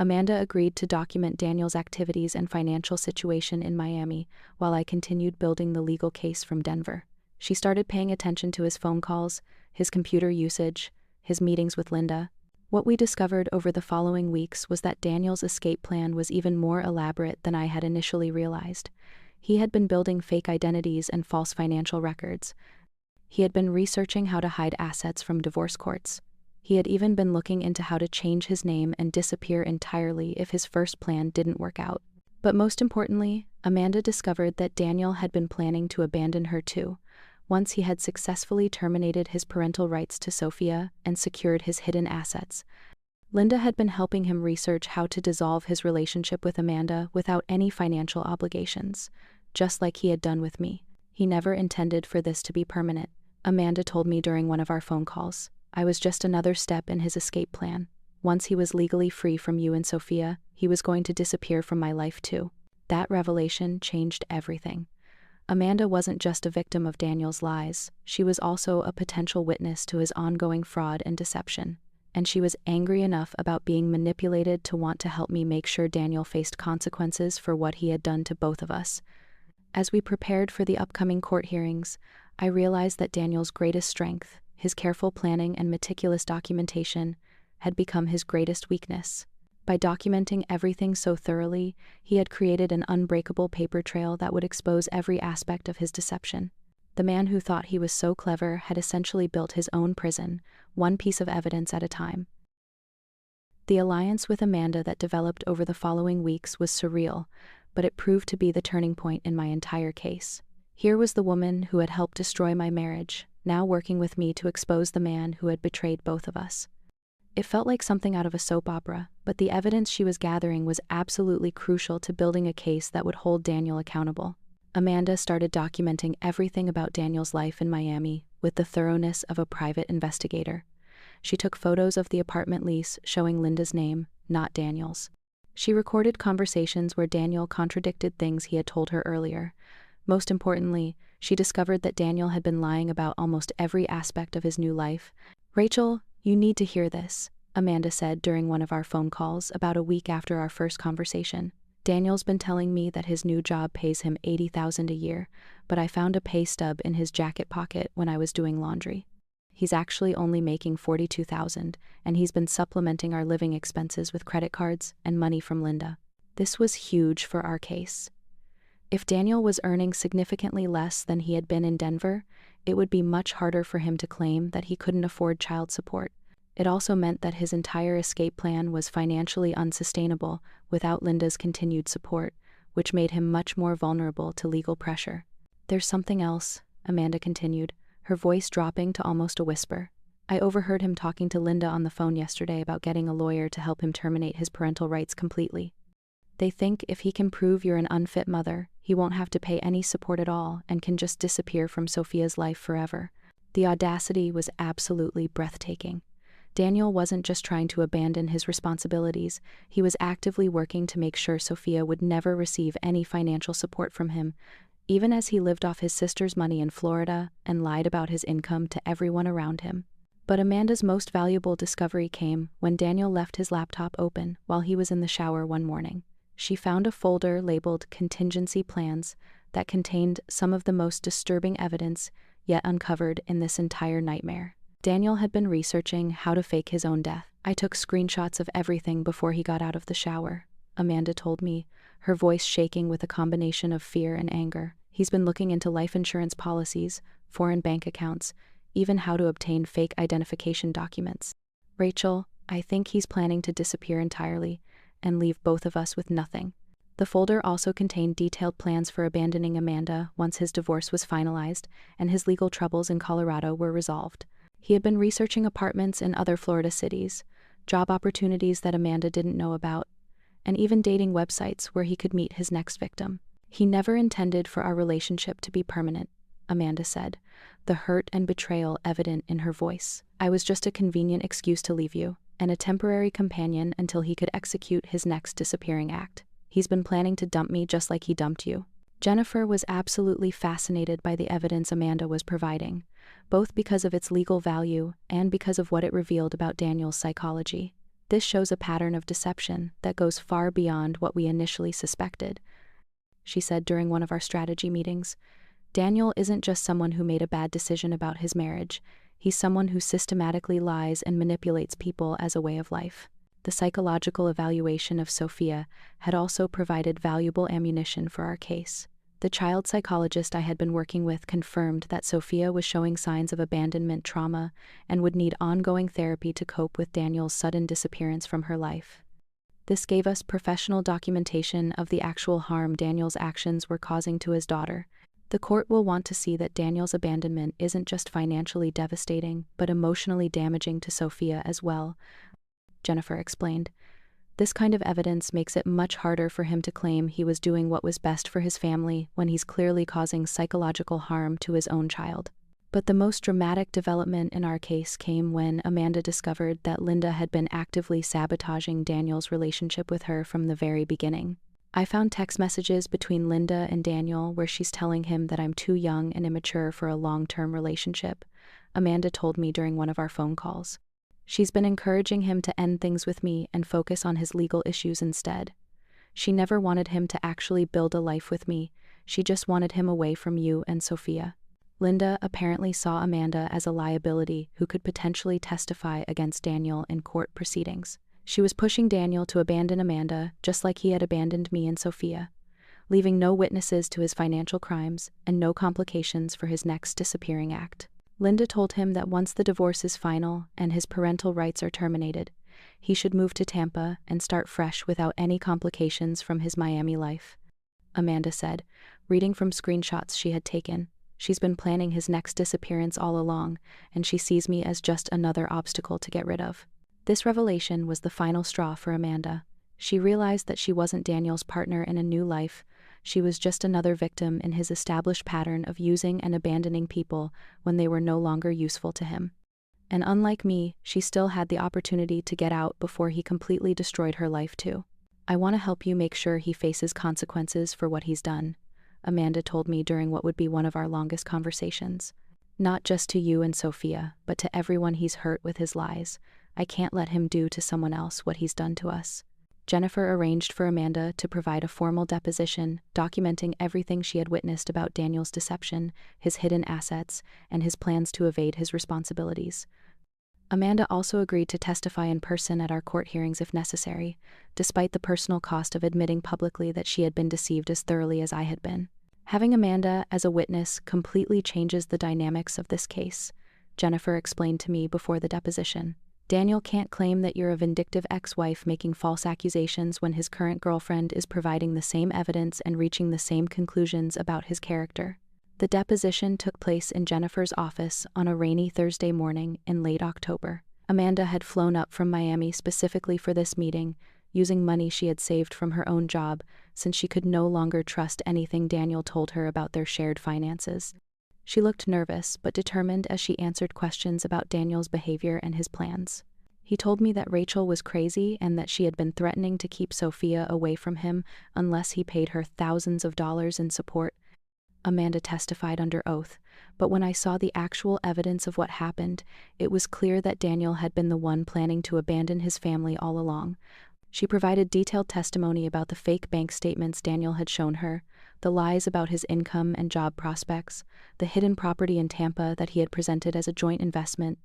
Amanda agreed to document Daniel's activities and financial situation in Miami while I continued building the legal case from Denver. She started paying attention to his phone calls, his computer usage, his meetings with Linda. What we discovered over the following weeks was that Daniel's escape plan was even more elaborate than I had initially realized. He had been building fake identities and false financial records. He had been researching how to hide assets from divorce courts. He had even been looking into how to change his name and disappear entirely if his first plan didn't work out. But most importantly, Amanda discovered that Daniel had been planning to abandon her too, once he had successfully terminated his parental rights to Sophia and secured his hidden assets. Linda had been helping him research how to dissolve his relationship with Amanda without any financial obligations, just like he had done with me. He never intended for this to be permanent. Amanda told me during one of our phone calls. I was just another step in his escape plan. Once he was legally free from you and Sophia, he was going to disappear from my life too. That revelation changed everything. Amanda wasn't just a victim of Daniel's lies, she was also a potential witness to his ongoing fraud and deception. And she was angry enough about being manipulated to want to help me make sure Daniel faced consequences for what he had done to both of us. As we prepared for the upcoming court hearings, I realized that Daniel's greatest strength, his careful planning and meticulous documentation, had become his greatest weakness. By documenting everything so thoroughly, he had created an unbreakable paper trail that would expose every aspect of his deception. The man who thought he was so clever had essentially built his own prison, one piece of evidence at a time. The alliance with Amanda that developed over the following weeks was surreal, but it proved to be the turning point in my entire case. Here was the woman who had helped destroy my marriage, now working with me to expose the man who had betrayed both of us. It felt like something out of a soap opera, but the evidence she was gathering was absolutely crucial to building a case that would hold Daniel accountable. Amanda started documenting everything about Daniel's life in Miami with the thoroughness of a private investigator. She took photos of the apartment lease showing Linda's name, not Daniel's. She recorded conversations where Daniel contradicted things he had told her earlier. Most importantly, she discovered that Daniel had been lying about almost every aspect of his new life. "Rachel, you need to hear this," Amanda said during one of our phone calls about a week after our first conversation. "Daniel's been telling me that his new job pays him $80,000 a year, but I found a pay stub in his jacket pocket when I was doing laundry. He's actually only making $42,000, and he's been supplementing our living expenses with credit cards and money from Linda." This was huge for our case. If Daniel was earning significantly less than he had been in Denver, it would be much harder for him to claim that he couldn't afford child support. It also meant that his entire escape plan was financially unsustainable without Linda's continued support, which made him much more vulnerable to legal pressure. "There's something else," Amanda continued, her voice dropping to almost a whisper. I overheard him talking to Linda on the phone yesterday about getting a lawyer to help him terminate his parental rights completely. They think if he can prove you're an unfit mother, he won't have to pay any support at all and can just disappear from Sophia's life forever. The audacity was absolutely breathtaking. Daniel wasn't just trying to abandon his responsibilities, he was actively working to make sure Sophia would never receive any financial support from him, even as he lived off his sister's money in Florida and lied about his income to everyone around him. But Amanda's most valuable discovery came when Daniel left his laptop open while he was in the shower one morning. She found a folder labeled Contingency Plans that contained some of the most disturbing evidence yet uncovered in this entire nightmare. Daniel had been researching how to fake his own death. I took screenshots of everything before he got out of the shower, Amanda told me, her voice shaking with a combination of fear and anger. He's been looking into life insurance policies, foreign bank accounts, even how to obtain fake identification documents. Rachel, I think he's planning to disappear entirely and leave both of us with nothing. The folder also contained detailed plans for abandoning Amanda once his divorce was finalized and his legal troubles in Colorado were resolved. He had been researching apartments in other Florida cities, job opportunities that Amanda didn't know about, and even dating websites where he could meet his next victim. He never intended for our relationship to be permanent, Amanda said, the hurt and betrayal evident in her voice. I was just a convenient excuse to leave you, and a temporary companion until he could execute his next disappearing act. He's been planning to dump me just like he dumped you. Jennifer was absolutely fascinated by the evidence Amanda was providing, both because of its legal value and because of what it revealed about Daniel's psychology. This shows a pattern of deception that goes far beyond what we initially suspected, she said during one of our strategy meetings. Daniel isn't just someone who made a bad decision about his marriage. He's someone who systematically lies and manipulates people as a way of life. The psychological evaluation of Sophia had also provided valuable ammunition for our case. The child psychologist I had been working with confirmed that Sophia was showing signs of abandonment trauma and would need ongoing therapy to cope with Daniel's sudden disappearance from her life. This gave us professional documentation of the actual harm Daniel's actions were causing to his daughter. The court will want to see that Daniel's abandonment isn't just financially devastating, but emotionally damaging to Sophia as well, Jennifer explained. This kind of evidence makes it much harder for him to claim he was doing what was best for his family when he's clearly causing psychological harm to his own child. But the most dramatic development in our case came when Amanda discovered that Linda had been actively sabotaging Daniel's relationship with her from the very beginning. I found text messages between Linda and Daniel where she's telling him that I'm too young and immature for a long-term relationship, Amanda told me during one of our phone calls. She's been encouraging him to end things with me and focus on his legal issues instead. She never wanted him to actually build a life with me, she just wanted him away from you and Sophia. Linda apparently saw Amanda as a liability who could potentially testify against Daniel in court proceedings. She was pushing Daniel to abandon Amanda just like he had abandoned me and Sophia, leaving no witnesses to his financial crimes and no complications for his next disappearing act. Linda told him that once the divorce is final and his parental rights are terminated, he should move to Tampa and start fresh without any complications from his Miami life. Amanda said, reading from screenshots she had taken. She's been planning his next disappearance all along, and she sees me as just another obstacle to get rid of. This revelation was the final straw for Amanda. She realized that she wasn't Daniel's partner in a new life. She was just another victim in his established pattern of using and abandoning people when they were no longer useful to him. And unlike me, she still had the opportunity to get out before he completely destroyed her life too. I want to help you make sure he faces consequences for what he's done, Amanda told me during what would be one of our longest conversations. Not just to you and Sophia, but to everyone he's hurt with his lies. I can't let him do to someone else what he's done to us. Jennifer arranged for Amanda to provide a formal deposition documenting everything she had witnessed about Daniel's deception, his hidden assets, and his plans to evade his responsibilities. Amanda also agreed to testify in person at our court hearings if necessary, despite the personal cost of admitting publicly that she had been deceived as thoroughly as I had been. Having Amanda as a witness completely changes the dynamics of this case, Jennifer explained to me before the deposition. Daniel can't claim that you're a vindictive ex-wife making false accusations when his current girlfriend is providing the same evidence and reaching the same conclusions about his character. The deposition took place in Jennifer's office on a rainy Thursday morning in late October. Amanda had flown up from Miami specifically for this meeting, using money she had saved from her own job since she could no longer trust anything Daniel told her about their shared finances. She looked nervous but determined as she answered questions about Daniel's behavior and his plans. He told me that Rachel was crazy and that she had been threatening to keep Sophia away from him unless he paid her thousands of dollars in support. Amanda testified under oath, but when I saw the actual evidence of what happened, it was clear that Daniel had been the one planning to abandon his family all along. She provided detailed testimony about the fake bank statements Daniel had shown her, the lies about his income and job prospects, the hidden property in Tampa that he had presented as a joint investment,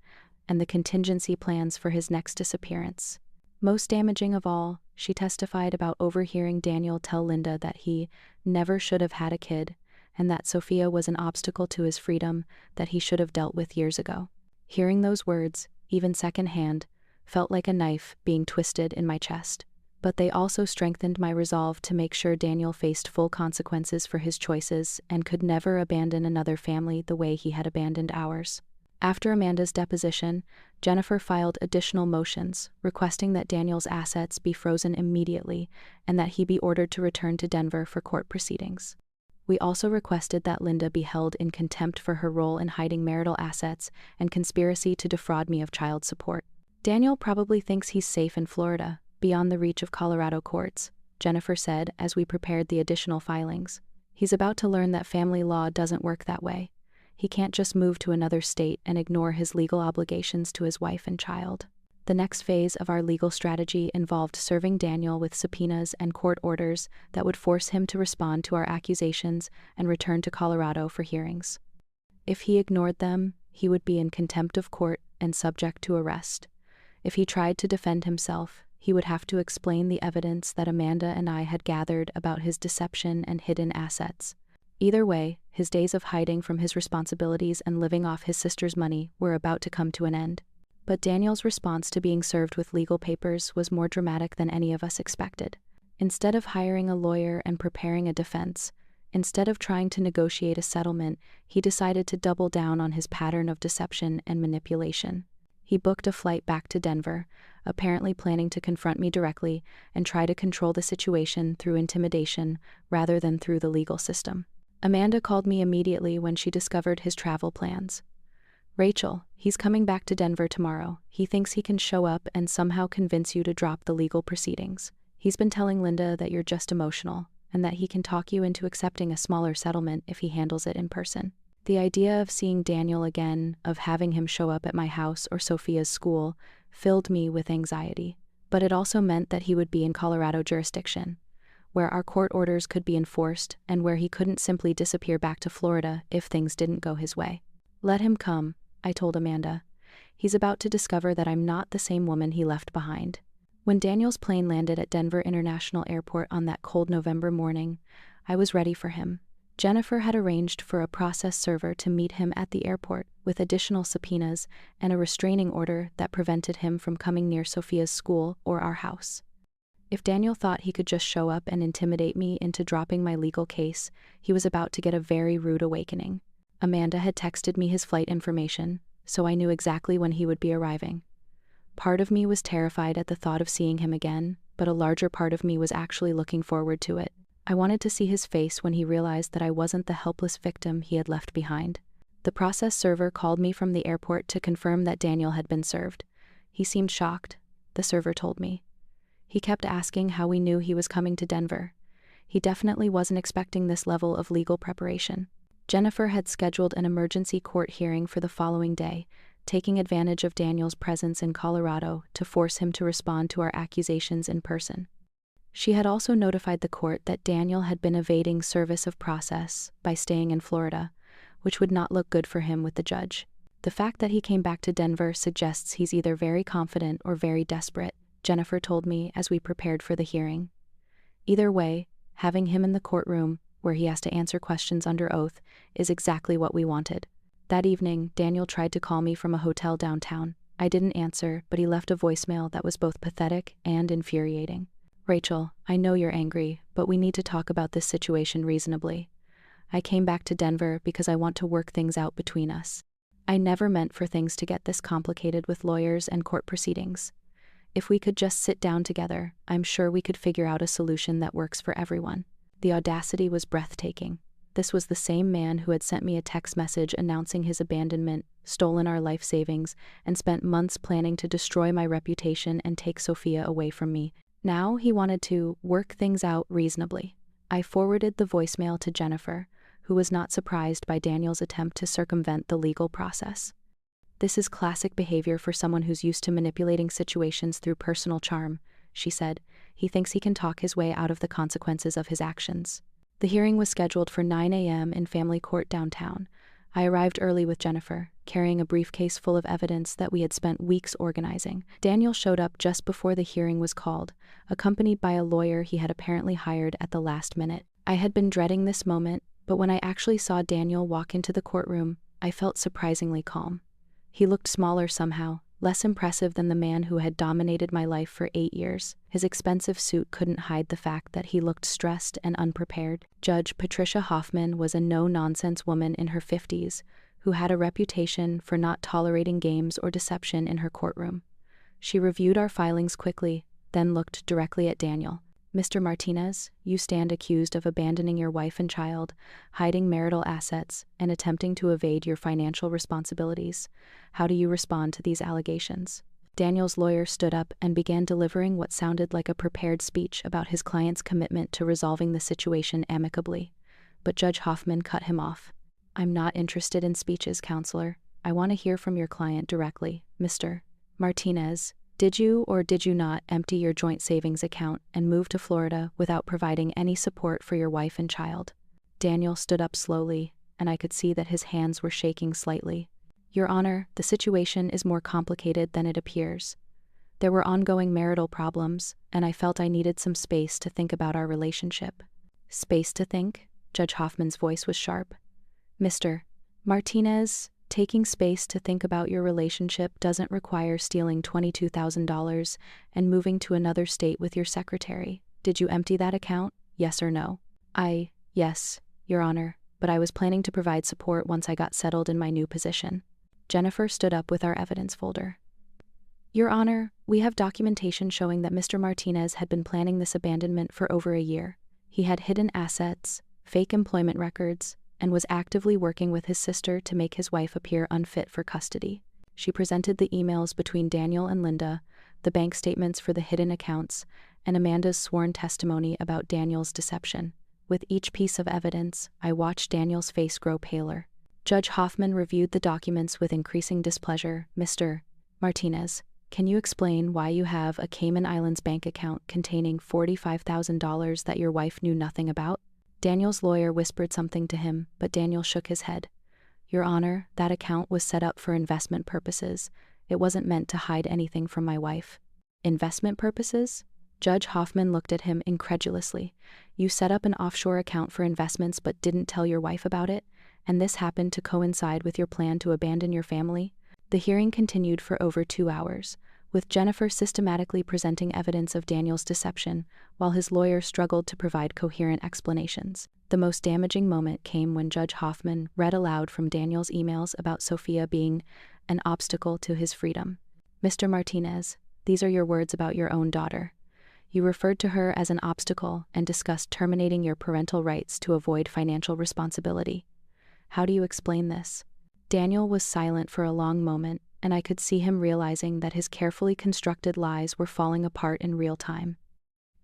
and the contingency plans for his next disappearance. Most damaging of all, she testified about overhearing Daniel tell Linda that he never should have had a kid, and that Sophia was an obstacle to his freedom that he should have dealt with years ago. Hearing those words, even secondhand, felt like a knife being twisted in my chest. But they also strengthened my resolve to make sure Daniel faced full consequences for his choices and could never abandon another family the way he had abandoned ours. After Amanda's deposition, Jennifer filed additional motions, requesting that Daniel's assets be frozen immediately and that he be ordered to return to Denver for court proceedings. We also requested that Linda be held in contempt for her role in hiding marital assets and conspiracy to defraud me of child support. Daniel probably thinks he's safe in Florida, beyond the reach of Colorado courts, Jennifer said as we prepared the additional filings. He's about to learn that family law doesn't work that way. He can't just move to another state and ignore his legal obligations to his wife and child. The next phase of our legal strategy involved serving Daniel with subpoenas and court orders that would force him to respond to our accusations and return to Colorado for hearings. If he ignored them, he would be in contempt of court and subject to arrest. If he tried to defend himself, he would have to explain the evidence that Amanda and I had gathered about his deception and hidden assets. Either way, his days of hiding from his responsibilities and living off his sister's money were about to come to an end. But Daniel's response to being served with legal papers was more dramatic than any of us expected. Instead of hiring a lawyer and preparing a defense, instead of trying to negotiate a settlement, he decided to double down on his pattern of deception and manipulation. He booked a flight back to Denver, apparently planning to confront me directly and try to control the situation through intimidation rather than through the legal system. Amanda called me immediately when she discovered his travel plans. "Rachel, he's coming back to Denver tomorrow. He thinks he can show up and somehow convince you to drop the legal proceedings. He's been telling Linda that you're just emotional, and that he can talk you into accepting a smaller settlement if he handles it in person." The idea of seeing Daniel again, of having him show up at my house or Sophia's school, filled me with anxiety. But it also meant that he would be in Colorado jurisdiction, where our court orders could be enforced and where he couldn't simply disappear back to Florida if things didn't go his way. "Let him come," I told Amanda. "He's about to discover that I'm not the same woman he left behind." When Daniel's plane landed at Denver International Airport on that cold November morning, I was ready for him. Jennifer had arranged for a process server to meet him at the airport with additional subpoenas and a restraining order that prevented him from coming near Sophia's school or our house. If Daniel thought he could just show up and intimidate me into dropping my legal case, he was about to get a very rude awakening. Amanda had texted me his flight information, so I knew exactly when he would be arriving. Part of me was terrified at the thought of seeing him again, but a larger part of me was actually looking forward to it. I wanted to see his face when he realized that I wasn't the helpless victim he had left behind. The process server called me from the airport to confirm that Daniel had been served. He seemed shocked, the server told me. He kept asking how we knew he was coming to Denver. He definitely wasn't expecting this level of legal preparation. Jennifer had scheduled an emergency court hearing for the following day, taking advantage of Daniel's presence in Colorado to force him to respond to our accusations in person. She had also notified the court that Daniel had been evading service of process by staying in Florida, which would not look good for him with the judge. The fact that he came back to Denver suggests he's either very confident or very desperate, Jennifer told me as we prepared for the hearing. Either way, having him in the courtroom, where he has to answer questions under oath, is exactly what we wanted. That evening, Daniel tried to call me from a hotel downtown. I didn't answer, but he left a voicemail that was both pathetic and infuriating. "Rachel, I know you're angry, but we need to talk about this situation reasonably. I came back to Denver because I want to work things out between us. I never meant for things to get this complicated with lawyers and court proceedings. If we could just sit down together, I'm sure we could figure out a solution that works for everyone." The audacity was breathtaking. This was the same man who had sent me a text message announcing his abandonment, stolen our life savings, and spent months planning to destroy my reputation and take Sophia away from me. Now he wanted to work things out reasonably. I forwarded the voicemail to Jennifer, who was not surprised by Daniel's attempt to circumvent the legal process. "This is classic behavior for someone who's used to manipulating situations through personal charm," she said. "He thinks he can talk his way out of the consequences of his actions." The hearing was scheduled for 9 a.m. in family court downtown. I arrived early with Jennifer, carrying a briefcase full of evidence that we had spent weeks organizing. Daniel showed up just before the hearing was called, accompanied by a lawyer he had apparently hired at the last minute. I had been dreading this moment, but when I actually saw Daniel walk into the courtroom, I felt surprisingly calm. He looked smaller somehow, less impressive than the man who had dominated my life for 8 years. His expensive suit couldn't hide the fact that he looked stressed and unprepared. Judge Patricia Hoffman was a no-nonsense woman in her 50s who had a reputation for not tolerating games or deception in her courtroom. She reviewed our filings quickly, then looked directly at Daniel. "Mr. Martinez, you stand accused of abandoning your wife and child, hiding marital assets, and attempting to evade your financial responsibilities. How do you respond to these allegations?" Daniel's lawyer stood up and began delivering what sounded like a prepared speech about his client's commitment to resolving the situation amicably. But Judge Hoffman cut him off. "I'm not interested in speeches, counselor. I want to hear from your client directly. Mr. Martinez, did you or did you not empty your joint savings account and move to Florida without providing any support for your wife and child?" Daniel stood up slowly, and I could see that his hands were shaking slightly. "Your Honor, the situation is more complicated than it appears. There were ongoing marital problems, and I felt I needed some space to think about our relationship." "Space to think?" Judge Hoffman's voice was sharp. "Mr. Martinez, taking space to think about your relationship doesn't require stealing $22,000 and moving to another state with your secretary. Did you empty that account? Yes or no?" Yes, Your Honor, but I was planning to provide support once I got settled in my new position." Jennifer stood up with our evidence folder. "Your Honor, we have documentation showing that Mr. Martinez had been planning this abandonment for over a year. He had hidden assets, fake employment records, and was actively working with his sister to make his wife appear unfit for custody." She presented the emails between Daniel and Linda, the bank statements for the hidden accounts, and Amanda's sworn testimony about Daniel's deception. With each piece of evidence, I watched Daniel's face grow paler. Judge Hoffman reviewed the documents with increasing displeasure. "Mr. Martinez, can you explain why you have a Cayman Islands bank account containing $45,000 that your wife knew nothing about?" Daniel's lawyer whispered something to him, but Daniel shook his head. "Your Honor, that account was set up for investment purposes. It wasn't meant to hide anything from my wife." "Investment purposes?" Judge Hoffman looked at him incredulously. "You set up an offshore account for investments but didn't tell your wife about it? And this happened to coincide with your plan to abandon your family?" The hearing continued for over 2 hours, with Jennifer systematically presenting evidence of Daniel's deception, while his lawyer struggled to provide coherent explanations. The most damaging moment came when Judge Hoffman read aloud from Daniel's emails about Sophia being an obstacle to his freedom. "Mr. Martinez, these are your words about your own daughter. You referred to her as an obstacle and discussed terminating your parental rights to avoid financial responsibility. How do you explain this?" Daniel was silent for a long moment, and I could see him realizing that his carefully constructed lies were falling apart in real time.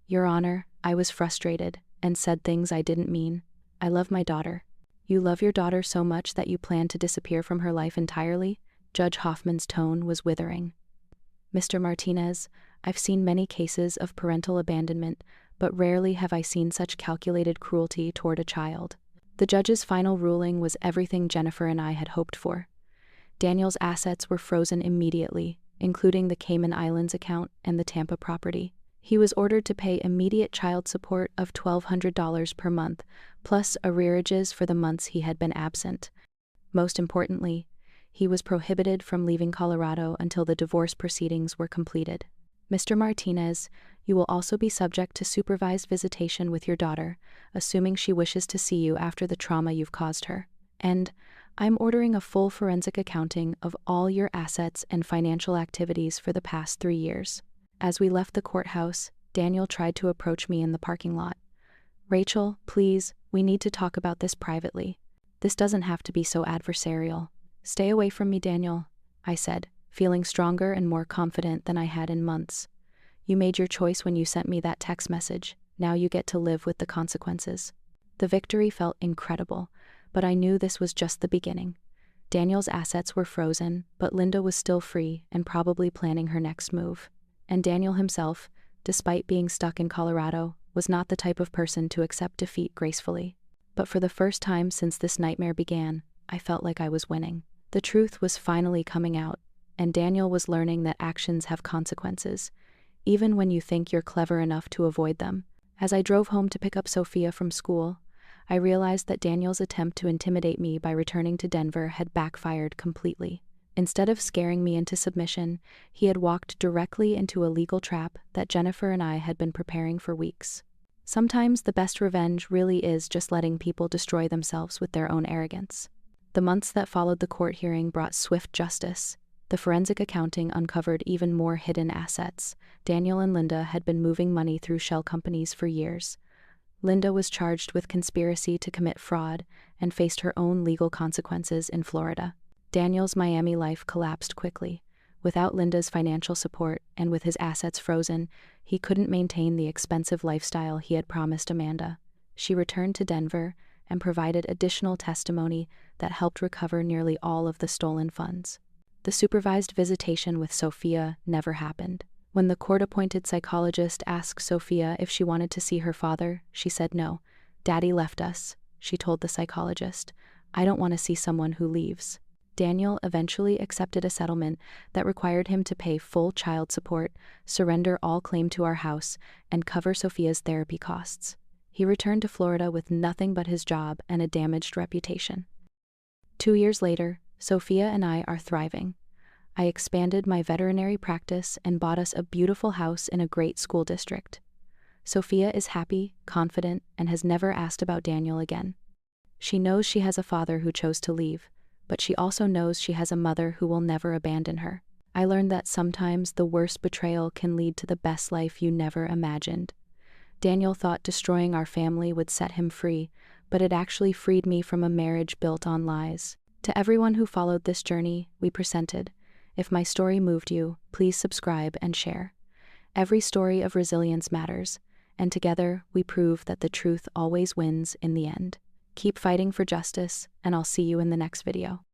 "Your Honor, I was frustrated and said things I didn't mean. I love my daughter." "You love your daughter so much that you plan to disappear from her life entirely?" Judge Hoffman's tone was withering. "Mr. Martinez, I've seen many cases of parental abandonment, but rarely have I seen such calculated cruelty toward a child." The judge's final ruling was everything Jennifer and I had hoped for. Daniel's assets were frozen immediately, including the Cayman Islands account and the Tampa property. He was ordered to pay immediate child support of $1,200 per month, plus arrearages for the months he had been absent. Most importantly, he was prohibited from leaving Colorado until the divorce proceedings were completed. Mr. Martinez, you will also be subject to supervised visitation with your daughter, assuming she wishes to see you after the trauma you've caused her. And I'm ordering a full forensic accounting of all your assets and financial activities for the past 3 years. As we left the courthouse, Daniel tried to approach me in the parking lot. Rachel, please, we need to talk about this privately. This doesn't have to be so adversarial. Stay away from me, Daniel, I said, feeling stronger and more confident than I had in months. You made your choice when you sent me that text message. Now you get to live with the consequences. The victory felt incredible, but I knew this was just the beginning. Daniel's assets were frozen, but Linda was still free and probably planning her next move. And Daniel himself, despite being stuck in Colorado, was not the type of person to accept defeat gracefully. But for the first time since this nightmare began, I felt like I was winning. The truth was finally coming out, and Daniel was learning that actions have consequences, even when you think you're clever enough to avoid them. As I drove home to pick up Sophia from school, I realized that Daniel's attempt to intimidate me by returning to Denver had backfired completely. Instead of scaring me into submission, he had walked directly into a legal trap that Jennifer and I had been preparing for weeks. Sometimes the best revenge really is just letting people destroy themselves with their own arrogance. The months that followed the court hearing brought swift justice. The forensic accounting uncovered even more hidden assets. Daniel and Linda had been moving money through shell companies for years. Linda was charged with conspiracy to commit fraud and faced her own legal consequences in Florida. Daniel's Miami life collapsed quickly. Without Linda's financial support and with his assets frozen, he couldn't maintain the expensive lifestyle he had promised Amanda. She returned to Denver and provided additional testimony that helped recover nearly all of the stolen funds. The supervised visitation with Sophia never happened. When the court-appointed psychologist asked Sophia if she wanted to see her father, she said no. "Daddy left us," she told the psychologist. "I don't want to see someone who leaves." Daniel eventually accepted a settlement that required him to pay full child support, surrender all claim to our house, and cover Sophia's therapy costs. He returned to Florida with nothing but his job and a damaged reputation. 2 years later, Sophia and I are thriving. I expanded my veterinary practice and bought us a beautiful house in a great school district. Sophia is happy, confident, and has never asked about Daniel again. She knows she has a father who chose to leave, but she also knows she has a mother who will never abandon her. I learned that sometimes the worst betrayal can lead to the best life you never imagined. Daniel thought destroying our family would set him free, but it actually freed me from a marriage built on lies. To everyone who followed this journey, we presented. If my story moved you, please subscribe and share. Every story of resilience matters, and together we prove that the truth always wins in the end. Keep fighting for justice, and I'll see you in the next video.